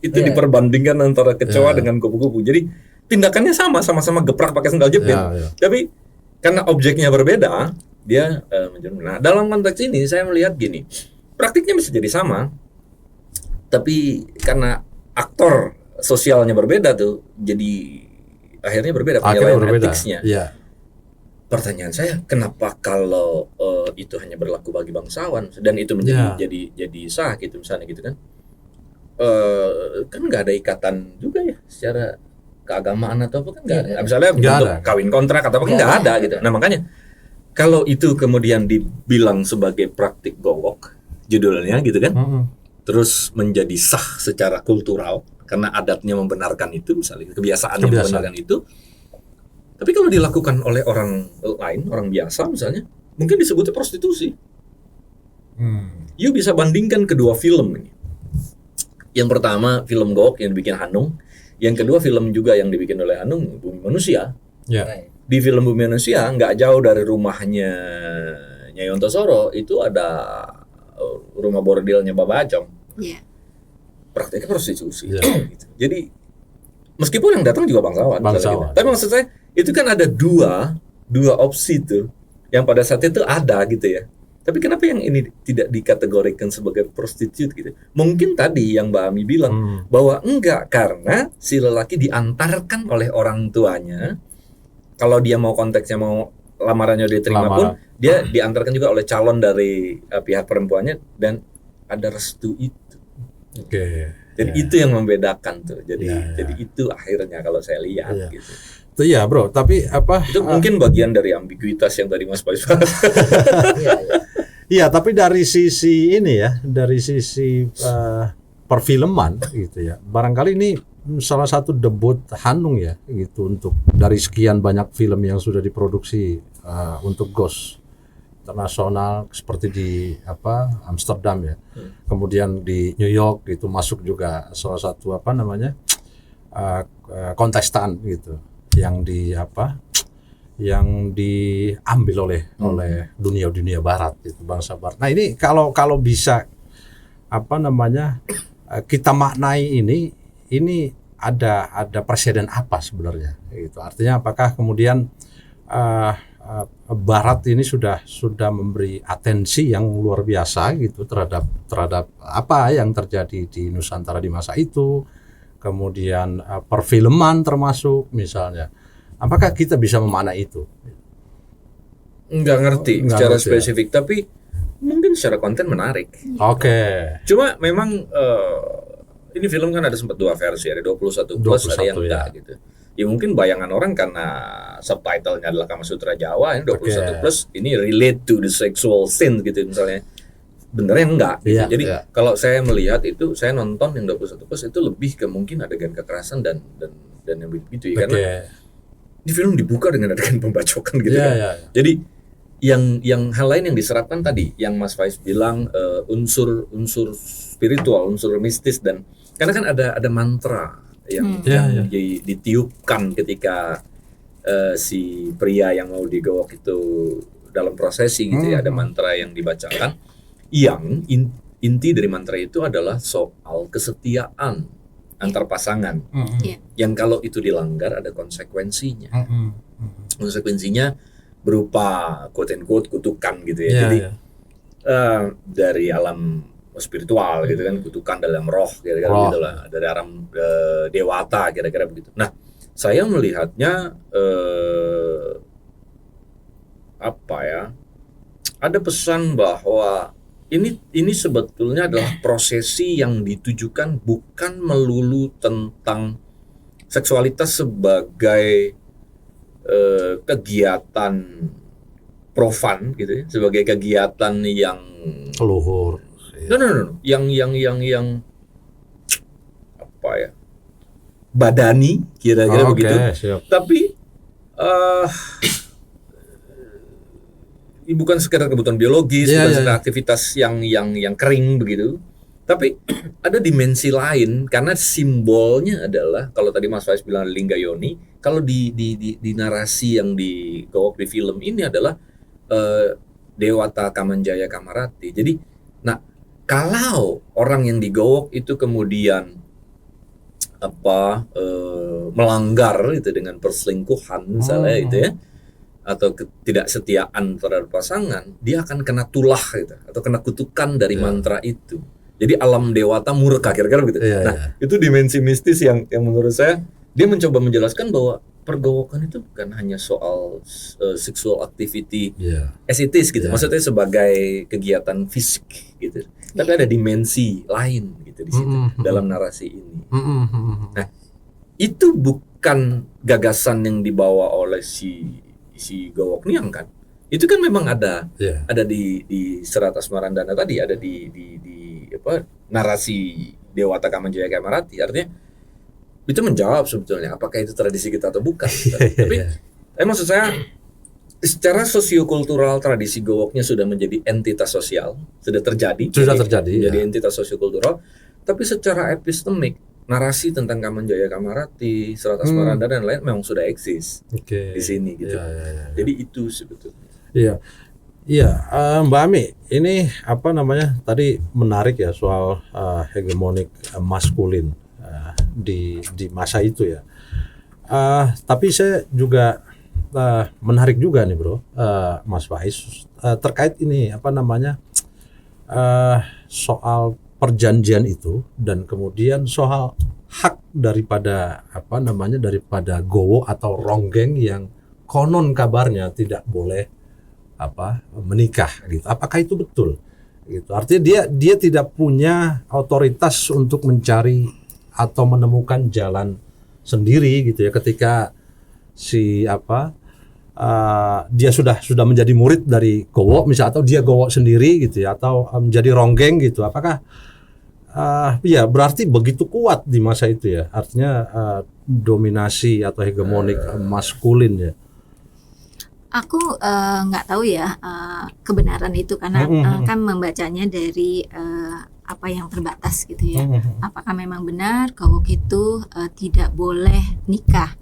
diperbandingkan antara kecoa dengan kupu-kupu. Jadi tindakannya sama-sama geprak pakai sendal jepit. Tapi karena objeknya berbeda, dia menjenuh. Nah, dalam konteks ini saya melihat gini, praktiknya bisa jadi sama, tapi karena aktor sosialnya berbeda tuh, jadi akhirnya berbeda penilaian etiknya. Ya. Pertanyaan saya, kenapa kalau itu hanya berlaku bagi bangsawan dan itu menjadi jadi sah gitu misalnya gitu kan? Kan nggak ada ikatan juga ya secara keagamaan atau apa kan nggak ada. Misalnya untuk kawin kontrak atau apa kan nggak ada gitu. Nah makanya kalau itu kemudian dibilang sebagai praktik gowok judulnya gitu kan, terus menjadi sah secara kultural karena adatnya membenarkan itu, misalnya kebiasaannya membenarkan itu. Tapi kalau dilakukan oleh orang lain, orang biasa misalnya, mungkin disebutnya prostitusi. You bisa bandingkan kedua film ini. Yang pertama film gowok yang dibikin Hanung, yang kedua film juga yang dibikin oleh Hanung, Bumi Manusia. Di film Bumi Manusia nggak jauh dari rumahnya Nyai Ontosoro itu ada rumah bordelnya Baba Acong. Prakteknya prostitusi. Gitu. Jadi meskipun yang datang juga bangsawan. Gitu. Tapi maksud saya itu kan ada dua opsi tuh yang pada saat itu ada gitu ya. Tapi kenapa yang ini tidak dikategorikan sebagai prostitut gitu? Mungkin tadi yang Mbak Ami bilang bahwa enggak, karena si lelaki diantarkan oleh orang tuanya. Kalau dia mau konteksnya mau lamarannya diterima pun, dia diantarkan juga oleh calon dari pihak perempuannya dan ada restu itu. Jadi itu yang membedakan tuh. Jadi itu akhirnya kalau saya lihat gitu. Iya bro, tapi apa? Itu mungkin bagian dari ambiguitas yang tadi Mas Faiz. Iya, tapi dari sisi ini ya, dari sisi perfilman gitu ya. Barangkali ini salah satu debut Hanung ya, gitu untuk dari sekian banyak film yang sudah diproduksi untuk Ghost internasional seperti di Amsterdam ya. Kemudian di New York itu masuk juga salah satu kontestan gitu yang diambil oleh dunia barat itu, bangsa barat. Nah ini kalau bisa kita maknai ini ada presiden apa sebenarnya gitu. Artinya apakah kemudian barat ini sudah memberi atensi yang luar biasa gitu terhadap apa yang terjadi di Nusantara di masa itu, kemudian perfilman termasuk misalnya. Apakah kita bisa memaknai itu? Nggak ngerti secara spesifik, tapi mungkin secara konten menarik. Cuma memang ini film kan ada sempat dua versi, ada 21 plus, ada yang enggak gitu. Ya mungkin bayangan orang karena subtitlenya adalah Kama Sutra Jawa, ini 21 plus, ini relate to the sexual scene gitu misalnya. Benernya enggak gitu. Jadi kalau saya melihat itu, saya nonton yang 21 plus itu lebih ke mungkin adegan kekerasan dan yang begitu ya. Karena di film dibuka dengan adegan pembacokan gitu kan. Jadi yang hal lain yang diserapkan tadi yang Mas Faiz bilang unsur spiritual, unsur mistis, dan karena kan ada mantra yang ditiupkan ketika si pria yang mau digowok itu dalam prosesi gitu ya, ada mantra yang dibacakan yang inti dari mantra itu adalah soal kesetiaan antar pasangan, yang kalau itu dilanggar ada konsekuensinya. Konsekuensinya berupa quote and quote kutukan gitu ya. Jadi dari alam spiritual gitu kan, kutukan dalam roh kira-kira begitulah, dari alam dewata kira-kira begitu. Nah, saya melihatnya ada pesan bahwa ini sebetulnya adalah prosesi yang ditujukan bukan melulu tentang seksualitas sebagai kegiatan profan gitu ya, sebagai kegiatan yang leluhur. No. Yang badani kira-kira begitu. Siap. Tapi bukan sekedar kebutuhan biologis, bukan sekedar aktivitas yang kering begitu, tapi ada dimensi lain karena simbolnya adalah, kalau tadi Mas Faiz bilang lingga yoni, kalau di narasi yang digowok di film ini adalah Dewata Kamanjaya Kamarati. Jadi, nah kalau orang yang digowok itu kemudian melanggar itu dengan perselingkuhan misalnya itu ya, atau ketidaksetiaan terhadap pasangan, dia akan kena tulah gitu, atau kena kutukan dari mantra itu. Jadi alam dewata murka kira-kira begitu. Itu dimensi mistis yang menurut saya dia mencoba menjelaskan bahwa pergowokan itu bukan hanya soal sexual activity as it is gitu. Maksudnya sebagai kegiatan fisik gitu. Tapi ada dimensi lain gitu di situ dalam narasi ini. Nah, itu bukan gagasan yang dibawa oleh si Gowok Niang kan. Itu kan memang ada di Serat Asmarandana tadi, ada di narasi Dewata Kamanjaya Kamarati. Artinya itu menjawab sebetulnya apakah itu tradisi kita atau bukan. Tapi maksud saya secara sosiokultural tradisi Gowoknya sudah menjadi entitas sosial, sudah terjadi menjadi entitas sosiokultural. Tapi secara epistemik narasi tentang Kamanjaya Kamarati, Serat Asmarandana dan lain memang sudah eksis di sini gitu. Jadi itu sebetulnya. Mbak Ami, ini tadi menarik ya soal hegemonik maskulin di masa itu ya. Tapi saya juga menarik juga nih bro, Mas Faiz, terkait ini soal perjanjian itu dan kemudian soal hak daripada daripada Gowo atau Ronggeng yang konon kabarnya tidak boleh menikah gitu. Apakah itu betul? Gitu. Artinya dia tidak punya otoritas untuk mencari atau menemukan jalan sendiri gitu ya ketika dia sudah menjadi murid dari Gowo misalnya, atau dia Gowo sendiri gitu ya, atau menjadi Ronggeng gitu. Apakah berarti begitu kuat di masa itu ya, artinya dominasi atau hegemonik maskulin ya. Aku nggak tahu ya kebenaran itu karena kan membacanya dari apa yang terbatas gitu ya. Apakah memang benar Gowok itu tidak boleh nikah?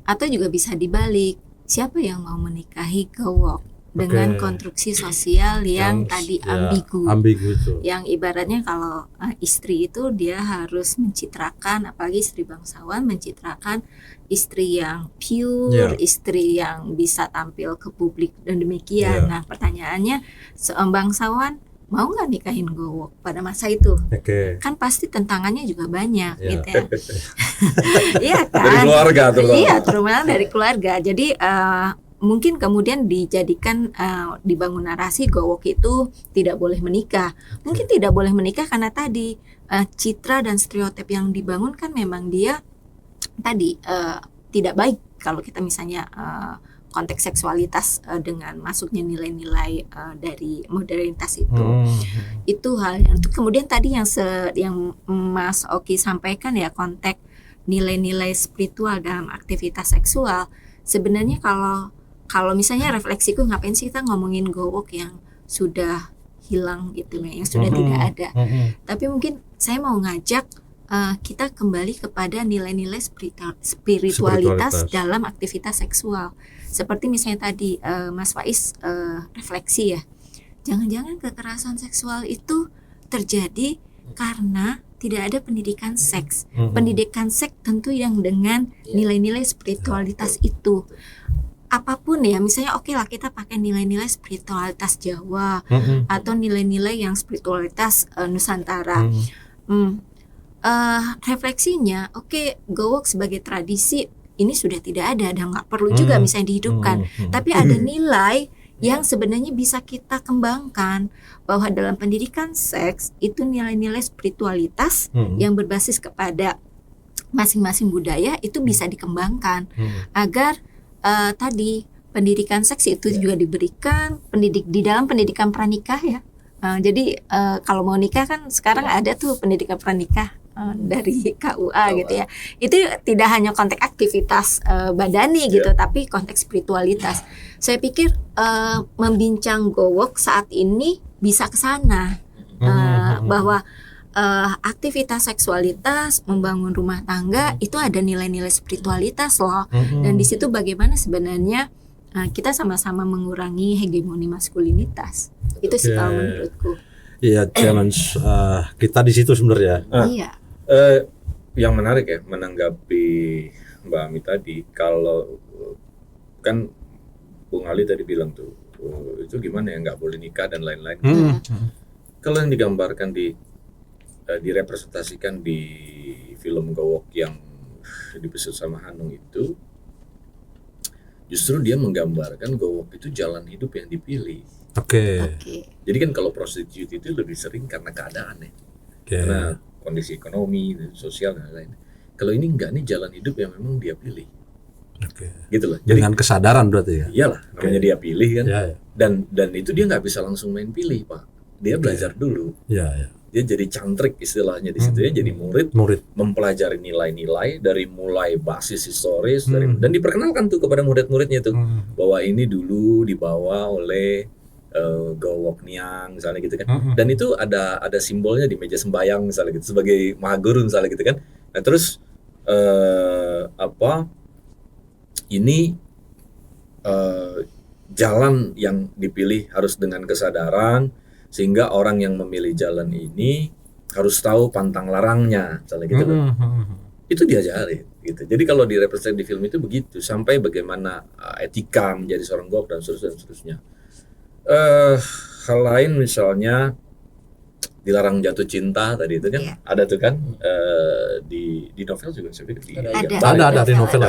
Atau juga bisa dibalik, siapa yang mau menikahi Gowok dengan konstruksi sosial yang tadi ambigu itu. Yang ibaratnya kalau istri itu dia harus mencitrakan, apalagi istri bangsawan, mencitrakan istri yang pure, istri yang bisa tampil ke publik dan demikian. Nah pertanyaannya, seorang bangsawan mau nggak nikahin Gowok pada masa itu? Kan pasti tentangannya juga banyak gitu ya. Iya kan? Dari keluarga terutama dari keluarga. Jadi mungkin kemudian dijadikan dibangun narasi Gowok itu tidak boleh menikah. Mungkin tidak boleh menikah karena tadi citra dan stereotip yang dibangun kan memang dia tadi tidak baik kalau kita misalnya konteks seksualitas dengan masuknya nilai-nilai dari modernitas itu hal yang itu. Kemudian tadi yang Mas Oki sampaikan ya, konteks nilai-nilai spiritual dalam aktivitas seksual. Sebenarnya kalau misalnya refleksiku, ngapain sih kita ngomongin Gowok yang sudah hilang gitu ya, yang sudah tidak ada. Tapi mungkin saya mau ngajak kita kembali kepada nilai-nilai spiritualitas dalam aktivitas seksual. Seperti misalnya tadi Mas Faiz refleksi ya, jangan-jangan kekerasan seksual itu terjadi karena tidak ada pendidikan seks. Pendidikan seks tentu yang dengan nilai-nilai spiritualitas itu. Apapun ya, misalnya oke lah kita pakai nilai-nilai spiritualitas Jawa atau nilai-nilai yang spiritualitas Nusantara. Refleksinya Gowok sebagai tradisi ini sudah tidak ada dan nggak perlu juga misalnya dihidupkan. Tapi ada nilai yang sebenarnya bisa kita kembangkan, bahwa dalam pendidikan seks itu nilai-nilai spiritualitas yang berbasis kepada masing-masing budaya itu bisa dikembangkan agar tadi pendidikan seks itu juga diberikan di dalam pendidikan pranikah ya. Jadi kalau mau nikah kan sekarang ada tuh pendidikan pranikah dari KUA gitu ya. Itu tidak hanya konteks aktivitas badani gitu, tapi konteks spiritualitas. Saya pikir membincang Gowok saat ini bisa ke sana, bahwa aktivitas seksualitas, membangun rumah tangga itu ada nilai-nilai spiritualitas loh. Dan di situ bagaimana sebenarnya kita sama-sama mengurangi hegemoni maskulinitas. Itu sih kalau menurutku. Iya, challenge kita di situ sebenarnya. Iya. yang menarik ya menanggapi Mbak Ami tadi, kalau kan Bung Ali tadi bilang tuh itu gimana ya, nggak boleh nikah dan lain-lain. Kalau yang digambarkan direpresentasikan di film Gowok yang dibesut sama Hanung itu, justru dia menggambarkan Gowok itu jalan hidup yang dipilih. Oke. Jadi kan kalau prostitusi itu lebih sering karena keadaan ya, karena kondisi ekonomi, sosial dan lain-lain. Kalau ini enggak, nih jalan hidup yang memang dia pilih. Gitu loh. Jadi, dengan kesadaran berarti ya. Iyalah, namanya dia pilih kan. Ya. Dan itu dia nggak bisa langsung main pilih, Pak. Dia belajar dulu. Ya. Dia jadi cantrik istilahnya di situ ya, jadi murid mempelajari nilai-nilai dari mulai basis historis dan diperkenalkan tuh kepada murid-muridnya tuh bahwa ini dulu dibawa oleh Gowok Niang misalnya gitu kan. Dan itu ada simbolnya di meja sembayang misalnya gitu sebagai mahaguru misalnya gitu kan. Nah, terus ini jalan yang dipilih harus dengan kesadaran, sehingga orang yang memilih jalan ini harus tahu pantang larangnya misalnya gitu kan. Itu diajarin gitu. Jadi kalau direpresentasi di film itu begitu, sampai bagaimana etika menjadi seorang gowok dan seterusnya. Hal lain misalnya dilarang jatuh cinta tadi itu kan ada tuh kan di novel juga saya pikir ada di novel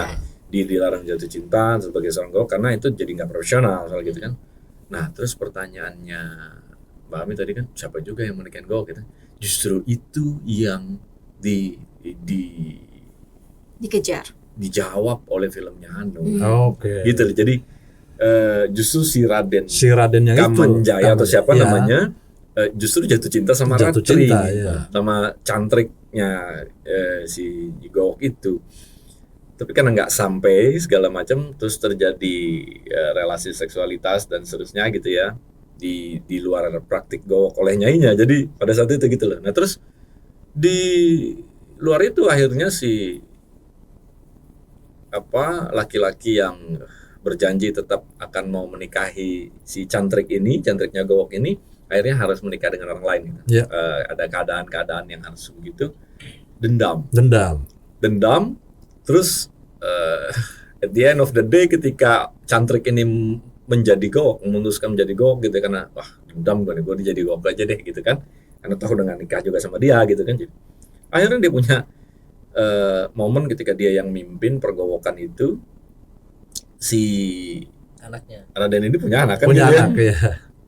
dilarang jatuh cinta sebagai seorang gowok karena itu jadi nggak profesional soal gitu kan. Nah terus pertanyaannya Mbak Ami tadi kan siapa juga yang menikahin gowok gitu. Justru itu yang dijawab oleh filmnya Hanung. Gitu loh. Jadi justru si Raden Kamanjaya atau siapa namanya justru jatuh cinta sama Ratri sama cantriknya si Gowok itu. Tapi karena nggak sampai segala macam, terus terjadi relasi seksualitas dan seterusnya gitu ya di luar praktik Gowok oleh nyainya. Jadi pada saat itu gitu loh. Nah terus di luar itu akhirnya si laki-laki yang berjanji tetap akan mau menikahi si cantriknya Gowok ini, akhirnya harus menikah dengan orang lain gitu. Ada keadaan-keadaan yang harus begitu. Dendam. Terus at the end of the day ketika cantrik ini menjadi Gowok, memutuskan menjadi Gowok gitu karena dendam gue jadi Gowok aja deh gitu kan, karena tahu dengan nikah juga sama dia gitu kan. Jadi, akhirnya dia punya momen ketika dia yang mimpin pergowokan itu, si anaknya Raden ini punya anak kan,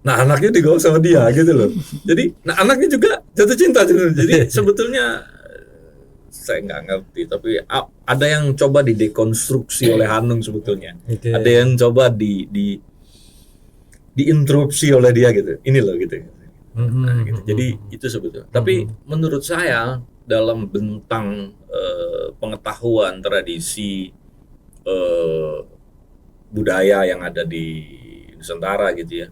Nah anaknya digowok sama dia gitu loh. Jadi anaknya juga jatuh cinta gitu. Jadi sebetulnya saya nggak ngerti, tapi ada yang coba didekonstruksi oleh Hanung sebetulnya. Ada yang coba diinterupsi oleh dia gitu. Ini loh gitu. Nah, gitu. Jadi itu sebetulnya. Tapi menurut saya dalam bentang pengetahuan tradisi budaya yang ada di Nusantara gitu ya,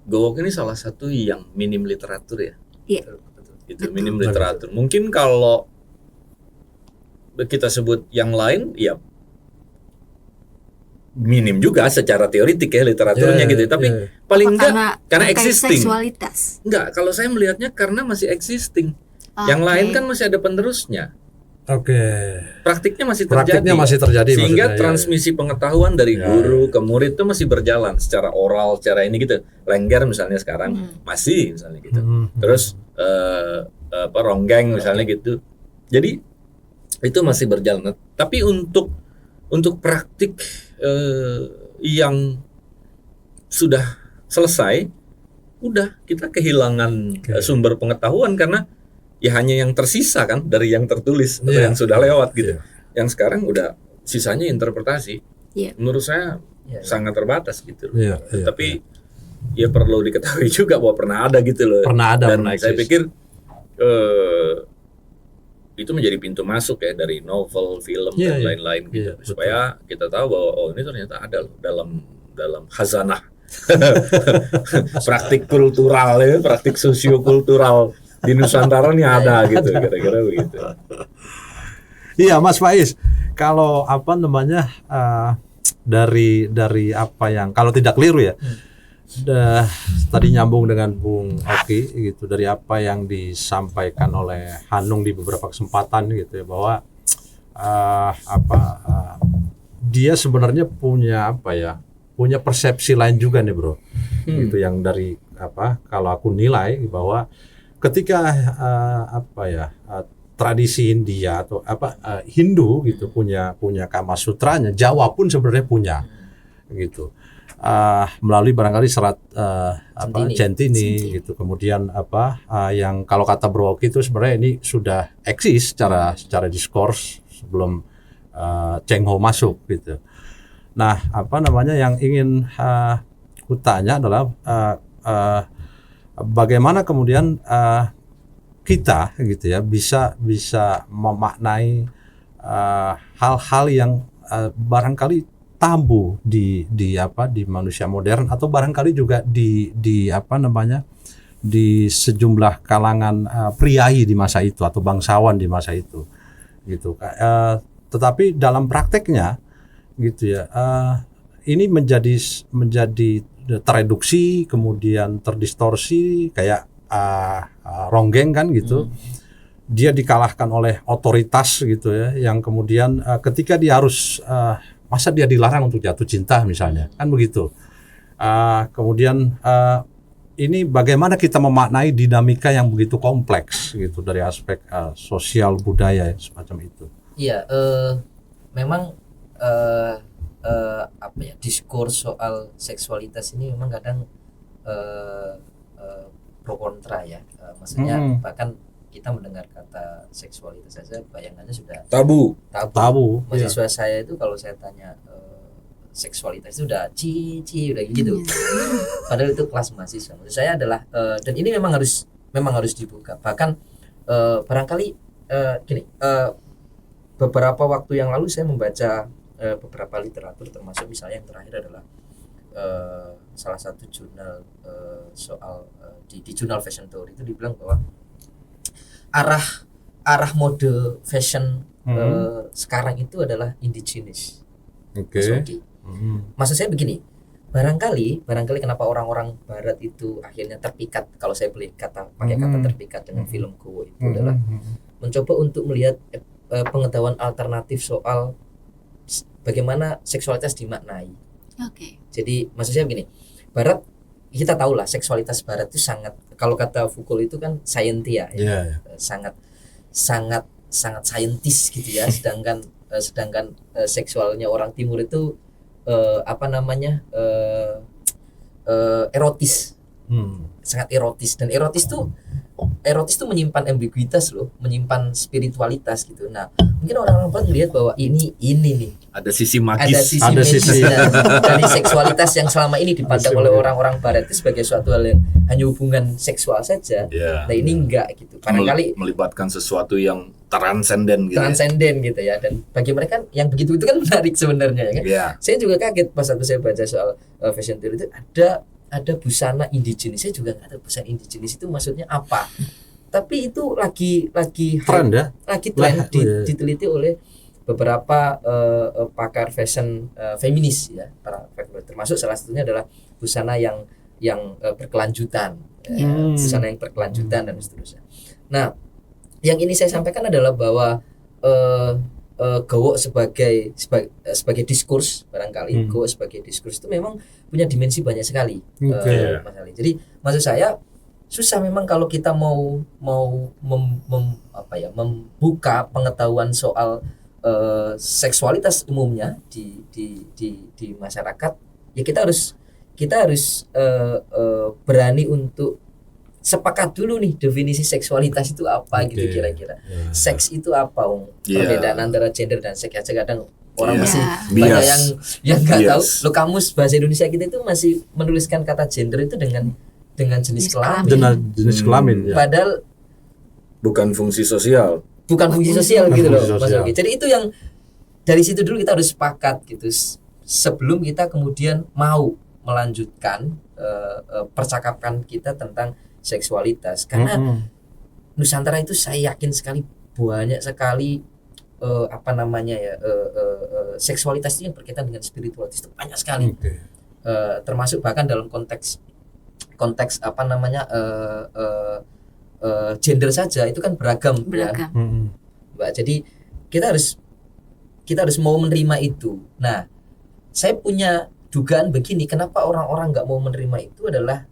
Gowok ini salah satu yang minim literatur ya. Itu minim literatur. Mungkin kalau kita sebut yang lain ya minim juga secara teoritik ya literaturnya gitu. Tapi paling enggak karena existing. Enggak, kalau saya melihatnya karena masih existing. Yang lain kan masih ada penerusnya. Praktiknya masih terjadi. Sehingga transmisi pengetahuan dari guru ke murid itu masih berjalan secara oral, secara ini gitu. Lengger misalnya sekarang masih misalnya gitu. Terus ronggeng misalnya gitu. Jadi itu masih berjalan. Tapi untuk praktik yang sudah selesai, udah kita kehilangan sumber pengetahuan karena ya hanya yang tersisa kan dari yang tertulis atau yang sudah lewat gitu. Yang sekarang udah sisanya interpretasi. Menurut saya sangat terbatas gitu loh. Tapi ya perlu diketahui juga bahwa pernah ada gitu loh. Dan saya pikir itu menjadi pintu masuk ya dari novel, film dan lain-lain gitu. Supaya kita tahu bahwa ini ternyata ada loh dalam khazanah praktik kultural ya, praktik sosiokultural di Nusantara ini ada gitu, kira-kira begitu. Iya Mas Faiz, kalau dari apa yang kalau tidak keliru ya, tadi nyambung dengan Bung Oki gitu, dari apa yang disampaikan oleh Hanung di beberapa kesempatan gitu ya, bahwa dia sebenarnya punya punya persepsi lain juga nih bro, gitu, yang dari kalau aku nilai bahwa ketika tradisi India atau Hindu gitu punya Kama Sutranya, Jawa pun sebenarnya punya gitu. Melalui barangkali serat Centini gitu. Kemudian yang kalau kata Bro Oki itu sebenarnya ini sudah eksis secara diskurs sebelum Cheng Ho masuk gitu. Nah, yang ingin kutanya adalah bagaimana kemudian kita gitu ya bisa memaknai hal-hal yang barangkali tabu di manusia modern, atau barangkali juga di sejumlah kalangan priai di masa itu atau bangsawan di masa itu gitu. Tetapi dalam prakteknya gitu ya, ini menjadi tereduksi, kemudian terdistorsi, kayak ronggeng kan gitu. Dia dikalahkan oleh otoritas gitu ya, yang kemudian ketika dia harus masa dia dilarang untuk jatuh cinta misalnya, kan begitu. Kemudian ini bagaimana kita memaknai dinamika yang begitu kompleks gitu dari aspek sosial budaya semacam itu. Iya, memang diskurs soal seksualitas ini memang kadang pro kontra ya. Maksudnya bahkan kita mendengar kata seksualitas saja bayangannya sudah tabu. Mahasiswa saya itu kalau saya tanya seksualitas itu udah udah gitu. Padahal itu kelas mahasiswa. Maksud saya adalah dan ini memang harus dibuka. Bahkan barangkali beberapa waktu yang lalu saya membaca beberapa literatur, termasuk misalnya yang terakhir adalah salah satu jurnal soal di jurnal Fashion Theory itu dibilang bahwa arah mode fashion sekarang itu adalah indigenous. Maksud saya begini, barangkali kenapa orang-orang Barat itu akhirnya terpikat, kalau saya boleh pakai kata terpikat dengan film Gowo itu adalah mencoba untuk melihat pengetahuan alternatif soal bagaimana seksualitas dimaknai. Jadi maksud saya begini, Barat kita tahu lah seksualitas Barat itu sangat, kalau kata Foucault itu kan scientia ya. sangat saintis gitu ya. Sedangkan seksualnya orang Timur itu erotis, sangat erotis, dan erotis tuh menyimpan ambiguitas loh, menyimpan spiritualitas gitu. Nah, mungkin orang-orang Barat melihat bahwa ini nih ada sisi magis, ada sisi dari seksualitas yang selama ini dipandang oleh orang-orang Barat itu sebagai suatu hal yang hanya hubungan seksual saja. Nah, ini enggak gitu. Barangkali melibatkan sesuatu yang transenden gitu ya. Dan bagi mereka yang begitu itu kan menarik sebenarnya ya kan. Saya juga kaget pas waktu saya baca soal fashion theory itu ada busana indigenis. Saya juga nggak tahu busana indigenis itu maksudnya apa. Tapi itu lagi tren ya. Lagi tren diteliti oleh beberapa pakar fashion feminis ya, para termasuk salah satunya adalah busana yang berkelanjutan, busana yang berkelanjutan dan seterusnya. Nah, yang ini saya sampaikan adalah bahwa Gowo sebagai diskurs, barangkali Gowo sebagai diskurs itu memang punya dimensi banyak sekali, Mas Ali. Jadi maksud saya susah memang kalau kita mau membuka pengetahuan soal seksualitas umumnya di masyarakat, ya kita harus berani untuk sepakat dulu nih definisi seksualitas itu apa gitu kira-kira. Seks itu apa? Perbedaan antara gender dan seks aja kadang orang masih banyak yang nggak tahu. Lo kamus bahasa Indonesia kita itu masih menuliskan kata gender itu dengan jenis kelamin. Padahal bukan fungsi sosial gitu loh, Mas Oki. Jadi itu yang dari situ dulu kita harus sepakat gitu sebelum kita kemudian mau melanjutkan percakapan kita tentang seksualitas, karena Nusantara itu saya yakin sekali banyak sekali seksualitas itu yang berkaitan dengan spiritualitas itu banyak sekali. termasuk bahkan dalam konteks apa namanya gender saja itu kan beragam. Ya, Mbak. Jadi kita harus mau menerima itu. Nah, saya punya dugaan begini, kenapa orang-orang nggak mau menerima itu adalah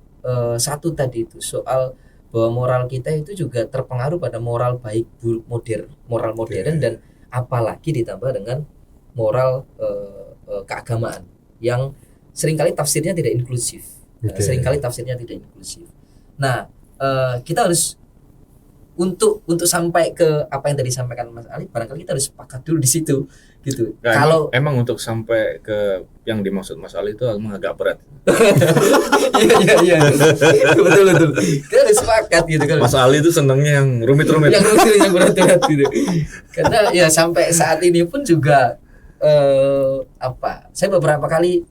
satu tadi itu soal bahwa moral kita itu juga terpengaruh pada moral baik buruk moral modern dan apalagi ditambah dengan moral keagamaan yang seringkali tafsirnya tidak inklusif. Nah, kita harus untuk sampai ke apa yang tadi disampaikan Mas Ali, barangkali kita harus sepakat dulu di situ gitu. Nah, kalau emang untuk sampai ke yang dimaksud Mas Ali itu emang agak berat. Iya. betul. Kita harus sepakat gitu kan. Mas Ali itu senangnya yang rumit-rumit. yang berat-berat gitu. Karena ya sampai saat ini pun juga saya beberapa kali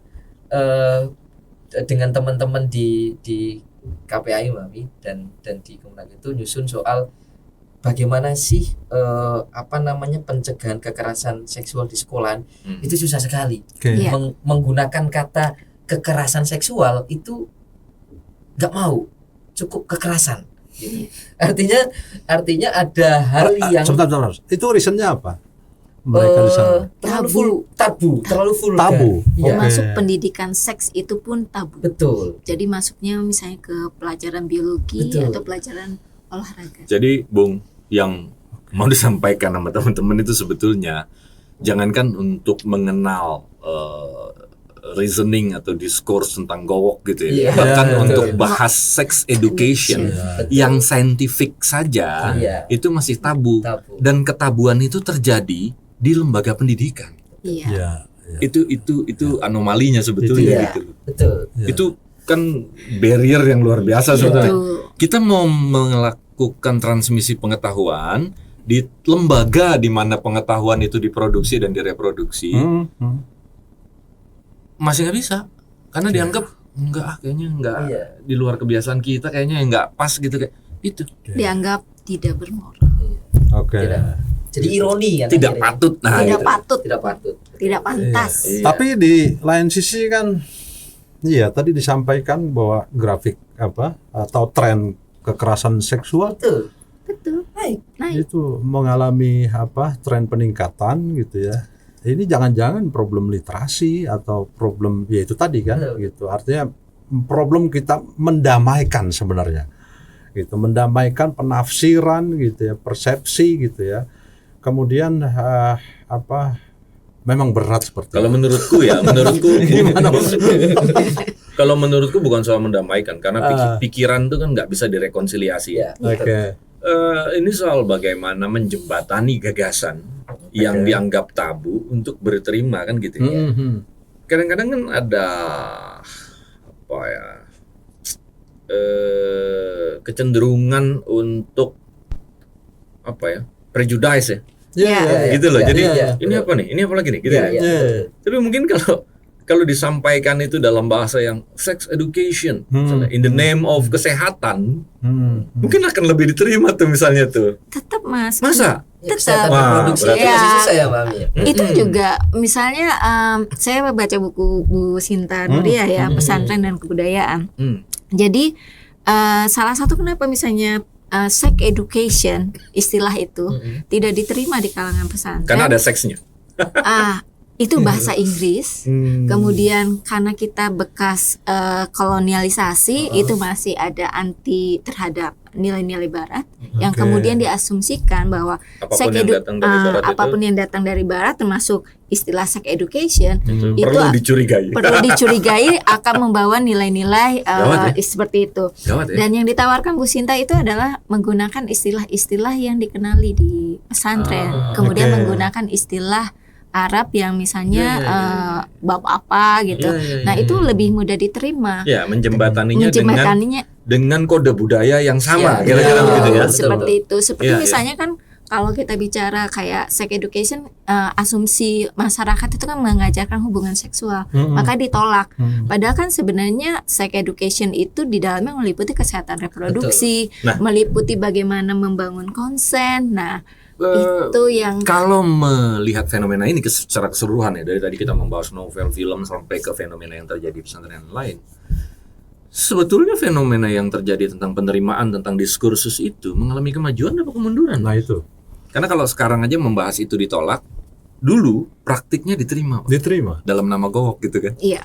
dengan teman-teman di KPAI Mami dan di Kemenag itu nyusun soal bagaimana sih pencegahan kekerasan seksual di sekolah itu susah sekali. Iya. Menggunakan kata kekerasan seksual itu nggak mau, cukup kekerasan. Gitu. Artinya ada hal yang sebentar. Itu reasonnya apa? Mereka di sana. terlalu vulgar. Tabu. Iya. Masuk pendidikan seks itu pun tabu. Betul. Jadi masuknya misalnya ke pelajaran biologi Betul. atau pelajaran olahraga. Jadi Bung, yang mau disampaikan sama teman-teman itu sebetulnya jangankan untuk mengenal reasoning atau diskurs tentang gowok gitu ya. Iya. Bahkan Iya, untuk iya. bahas sex education Betul. yang saintifik saja Iya. itu masih tabu. Tabu. Dan ketabuan itu terjadi di lembaga pendidikan. Iya. Ya. Itu anomalinya sebetulnya Iya. gitu. Betul. Ya. Itu kan barrier yang luar biasa sebetulnya. Betul. Kita mau melakukan transmisi pengetahuan di lembaga di mana pengetahuan itu diproduksi dan direproduksi masih nggak bisa karena dianggap kayaknya enggak Iya. di luar kebiasaan kita kayaknya nggak pas gitu kayak itu Dianggap tidak bermoral, Oke. Tidak. Jadi ironi kan tidak akhirnya. patut nah tidak gitu. patut, Tidak patut. tidak pantas. Iya. Tapi di lain sisi kan, iya tadi disampaikan bahwa grafik atau tren kekerasan seksual Betul. Betul. Baik. Naik. itu mengalami tren peningkatan gitu ya. Ini jangan-jangan problem literasi atau problem ya itu tadi kan Betul. gitu. Artinya problem kita mendamaikan sebenarnya. Gitu, mendamaikan penafsiran gitu ya, persepsi gitu ya. Kemudian memang berat seperti Kalau itu. menurutku Gimana? kalau menurutku bukan soal mendamaikan karena pikiran itu kan nggak bisa direkonsiliasi. Ya. Oke. Ini soal bagaimana menjembatani gagasan yang dianggap tabu untuk berterima kan gitu ya. Kadang-kadang kan ada kecenderungan untuk prejudice ya. Ya, Gitu loh. Jadi iya. ini apa nih? Ini apa lagi nih? Gitu Iya, ya. iya. ya. Tapi mungkin kalau disampaikan itu dalam bahasa yang sex education, misalnya in the name of kesehatan, mungkin akan lebih diterima tuh misalnya tuh. Tetap Mas. Masa? Ya, Tetap. kesehatan Wah, reproduksi berarti- itu masih susah ya Mami. Itu juga misalnya saya baca buku Bu Sinta Nuria ya, Pesantren dan Kebudayaan. Jadi salah satu kenapa misalnya sex education istilah itu tidak diterima di kalangan pesantren. Karena ada seksnya. Itu bahasa Inggris. Kemudian karena kita bekas kolonialisasi, itu masih ada anti terhadap nilai-nilai Barat, yang kemudian diasumsikan bahwa apapun yang datang dari Barat, termasuk istilah sex education, itu perlu dicurigai. perlu dicurigai akan membawa nilai-nilai seperti itu. Gawat ya. Dan yang ditawarkan Bu Sinta itu adalah menggunakan istilah-istilah yang dikenali di pesantren, kemudian menggunakan istilah Arab yang misalnya bab apa gitu. Nah, itu lebih mudah diterima. Ya, menjembataninya dengan kode budaya yang sama, Ya, kira-kira begitu ya. Seperti itu. Seperti Ya, misalnya kan kalau kita bicara kayak sex education, asumsi masyarakat itu kan mengajarkan hubungan seksual, maka ditolak. Padahal kan sebenarnya sex education itu di dalamnya meliputi kesehatan reproduksi, Nah. meliputi bagaimana membangun konsen. Nah, Itu yang Kalau melihat fenomena ini secara keseluruhan ya, dari tadi kita membahas novel, film sampai ke fenomena yang terjadi di pesantren lain. Sebetulnya fenomena yang terjadi tentang penerimaan, tentang diskursus itu mengalami kemajuan atau kemunduran? Nah itu Karena kalau sekarang aja membahas itu ditolak, dulu praktiknya diterima, Pak. diterima. Dalam nama gowok gitu kan. iya.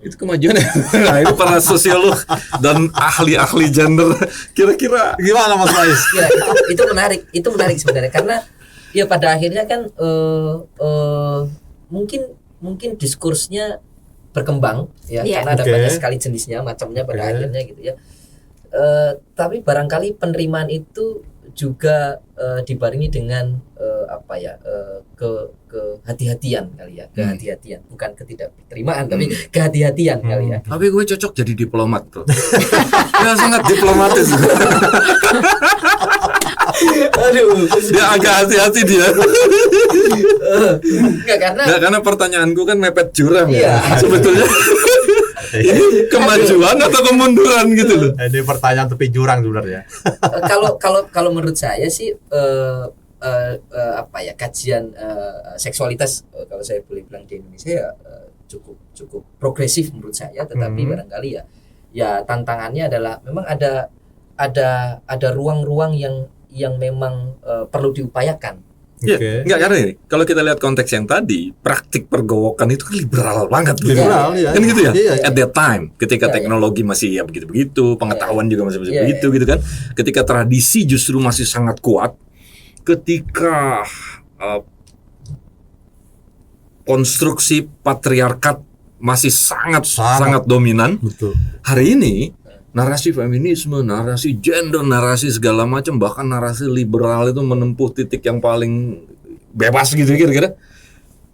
Itu kemajuan ya. Nah, itu para sosiolog dan ahli-ahli gender kira-kira Gimana Mas Faiz? Ya, itu menarik sebenarnya karena ya pada akhirnya kan mungkin diskursnya berkembang ya Iya. karena ada Oke. banyak sekali jenisnya macamnya pada Oke. akhirnya gitu ya. Tapi barangkali penerimaan itu juga dibarengi dengan kehati-hatian kali ya, kehati-hatian bukan ketidakterimaan tapi kehati-hatian kali ya. tapi gue cocok jadi diplomat tuh. Ya sangat diplomatis. Aduh, Dia agak hati-hati dia. enggak karena Nggak, karena pertanyaanku kan mepet jurang Iya. ya. Sebetulnya ini kemajuan atau kemunduran gitu loh. Ini pertanyaan tepi jurang sebenarnya. kalau menurut saya sih kajian seksualitas kalau saya boleh bilang di Indonesia ya cukup progresif menurut saya, tetapi barangkali ya tantangannya adalah memang ada ruang-ruang yang memang perlu diupayakan. Iya, Oke. enggak karena ini kalau kita lihat konteks yang tadi, praktik pergowokan itu kan liberal banget gitu. Liberal, iya. Kan gitu ya. Iya, iya. At that time, ketika Iya, iya. teknologi masih ya begitu-begitu, pengetahuan juga masih Iya, begitu gitu kan. Ketika tradisi justru masih sangat kuat, ketika konstruksi patriarkat masih sangat dominan. Betul. Hari ini narasi feminisme, narasi gender, narasi segala macam, bahkan narasi liberal itu menempuh titik yang paling bebas gitu kira-kira.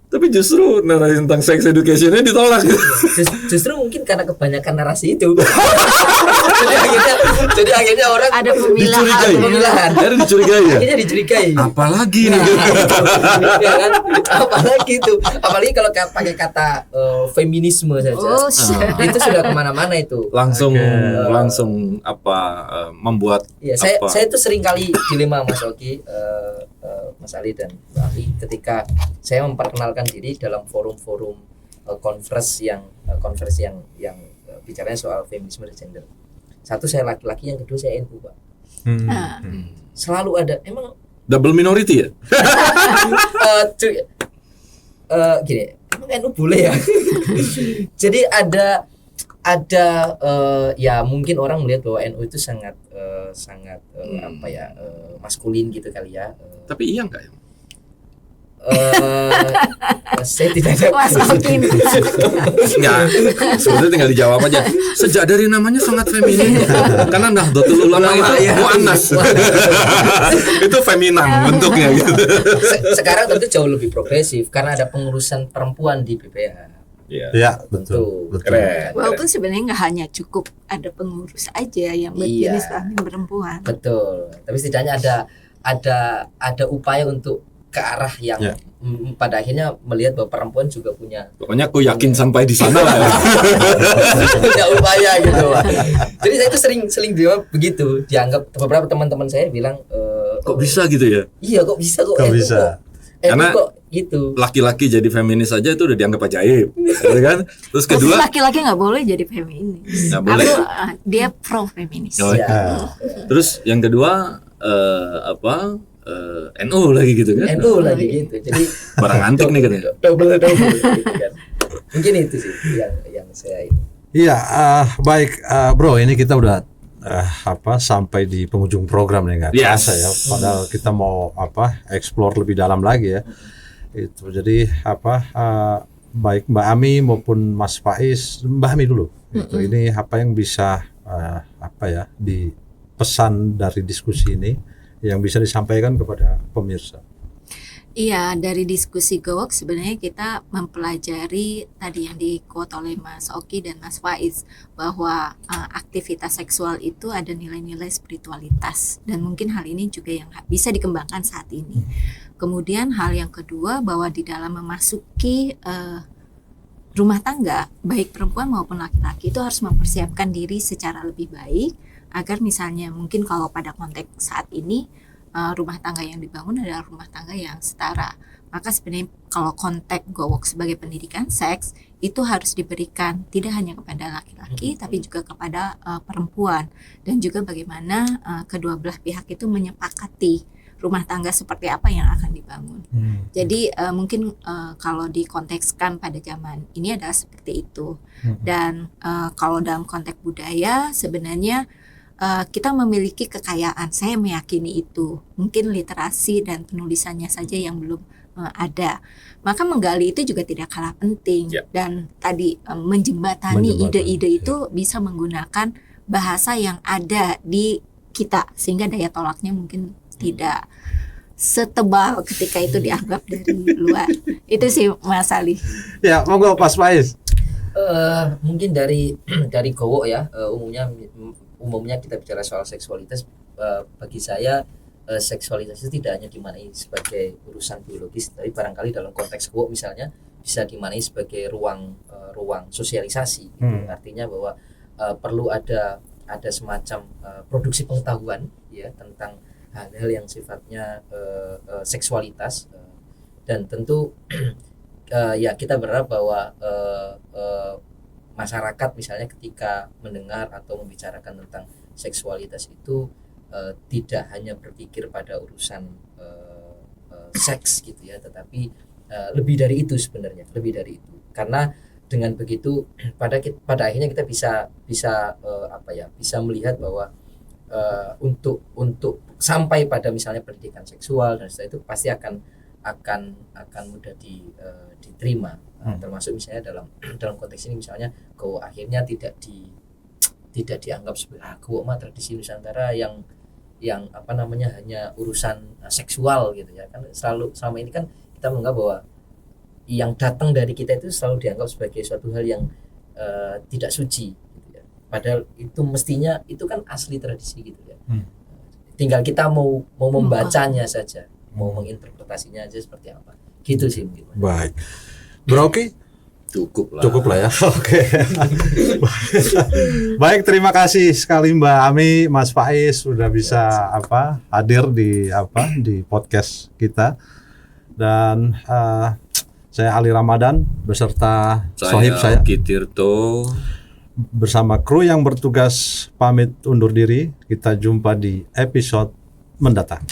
Tapi justru narasi tentang sex education-nya ditolak gitu. Justru mungkin karena kebanyakan narasi itu. jadi akhirnya orang Ada pemilahan. pemilahan. Jadi dicurigai ya. Akhirnya dicurigai. Apalagi nih. Ya kan? Apalagi itu, apalagi kalau pakai kata feminisme saja. Oh, Itu sudah kemana-mana itu. Langsung Oke. membuat Ya, saya apa? itu sering kali dilema Mas Oki, Mas Ali dan Mbak Ali ketika saya memperkenalkan diri dalam forum-forum conference yang bicaranya soal feminisme dan gender. Satu saya laki-laki, yang kedua saya NU, Pak. Nah, Selalu ada emang Double minority ya? gini, emang NU boleh ya? Jadi ada ya mungkin orang melihat bahwa NU itu sangat maskulin gitu kali ya. Tapi iya enggak ya? Saya tidak ada Mas Oki. Enggak, sebetulnya tinggal dijawab aja. Sejak dari namanya sangat feminin. Karena Nahdlatul Ulama itu muannas. Itu feminan bentuknya gitu. Sekarang tentu jauh lebih progresif karena ada pengurusan perempuan di BPH. Iya. Ya, Tentu. betul. Keren. Walaupun sebenarnya nggak hanya cukup ada pengurus aja yang berjenis kelamin perempuan. Betul. Tapi setidaknya ada upaya untuk ke arah yang Ya. Pada akhirnya melihat bahwa perempuan juga punya Pokoknya aku yakin sampai di sana lah. Ya. punya upaya gitu, Pak. Jadi saya itu sering begitu, dianggap beberapa teman-teman saya bilang Kok bisa gitu ya? iya kok bisa kok Kok NU bisa? Karena- kok gitu. Laki-laki jadi feminis aja itu udah dianggap ajaib, gitu kan? Terus Tapi kedua, laki-laki nggak boleh jadi feminis. Nggak boleh. Dia pro feminis. Oh, Ya. terus yang kedua NU lagi gitu kan? NU lagi gitu. Jadi Barang antik nih katanya. double gitu kan. Mungkin itu sih yang saya ini. Iya, baik bro, ini kita udah sampai di penghujung program nih, nggak Yes. terasa ya. Padahal kita mau explore lebih dalam lagi ya. Itu jadi baik Mbak Ami maupun Mas Faiz, Mbak Ami dulu. Itu ini apa yang bisa dipesan dari diskusi ini yang bisa disampaikan kepada pemirsa. Iya, dari diskusi Gowok sebenarnya kita mempelajari tadi yang di-quote oleh Mas Oki dan Mas Faiz bahwa aktivitas seksual itu ada nilai-nilai spiritualitas dan mungkin hal ini juga yang bisa dikembangkan saat ini. Kemudian hal yang kedua bahwa di dalam memasuki rumah tangga baik perempuan maupun laki-laki itu harus mempersiapkan diri secara lebih baik agar misalnya mungkin kalau pada konteks saat ini rumah tangga yang dibangun adalah rumah tangga yang setara. Maka sebenarnya kalau konteks gowok sebagai pendidikan seks itu harus diberikan tidak hanya kepada laki-laki tapi juga kepada perempuan, dan juga bagaimana kedua belah pihak itu menyepakati rumah tangga seperti apa yang akan dibangun. Jadi mungkin kalau dikontekskan pada zaman ini adalah seperti itu. Dan kalau dalam konteks budaya sebenarnya kita memiliki kekayaan, saya meyakini itu. Mungkin literasi dan penulisannya saja yang belum ada. Maka menggali itu juga tidak kalah penting. Dan tadi menjembatani ide-ide itu bisa menggunakan bahasa yang ada di kita, sehingga daya tolaknya mungkin tidak setebal ketika itu dianggap dari luar. Itu sih Mas Ali. Ya, monggo Mas Faiz. Mungkin dari gowok ya, umumnya kita bicara soal seksualitas, bagi saya seksualitas itu tidak hanya dimaknai sebagai urusan biologis, tapi barangkali dalam konteks gowok misalnya bisa dimaknai sebagai ruang sosialisasi gitu. Artinya bahwa perlu ada semacam produksi pengetahuan ya tentang hal-hal yang sifatnya seksualitas, dan tentu ya kita berharap bahwa masyarakat misalnya ketika mendengar atau membicarakan tentang seksualitas itu tidak hanya berpikir pada urusan seks gitu ya, tetapi lebih dari itu sebenarnya, lebih dari itu. Karena dengan begitu pada akhirnya kita bisa melihat bahwa untuk sampai pada misalnya pendidikan seksual dan setelah itu pasti akan mudah diterima. Termasuk misalnya dalam konteks ini misalnya gowok akhirnya tidak dianggap sebagai gowok mah tradisi Nusantara yang hanya urusan seksual gitu ya. Kan selama ini kan kita menganggap bahwa yang datang dari kita itu selalu dianggap sebagai suatu hal yang tidak suci gitu ya. Padahal itu mestinya itu kan asli tradisi gitu ya. Tinggal kita mau membacanya saja, mau menginterpretasinya aja seperti apa. Gitu sih mungkin. Baik. Bro, oke? Cukup lah ya. Oke. Baik, terima kasih sekali Mbak Ami, Mas Faiz sudah bisa hadir di podcast kita. Dan saya Ali Ramadan beserta sohib saya Oki Tirto bersama kru yang bertugas pamit undur diri. Kita jumpa di episode mendatang.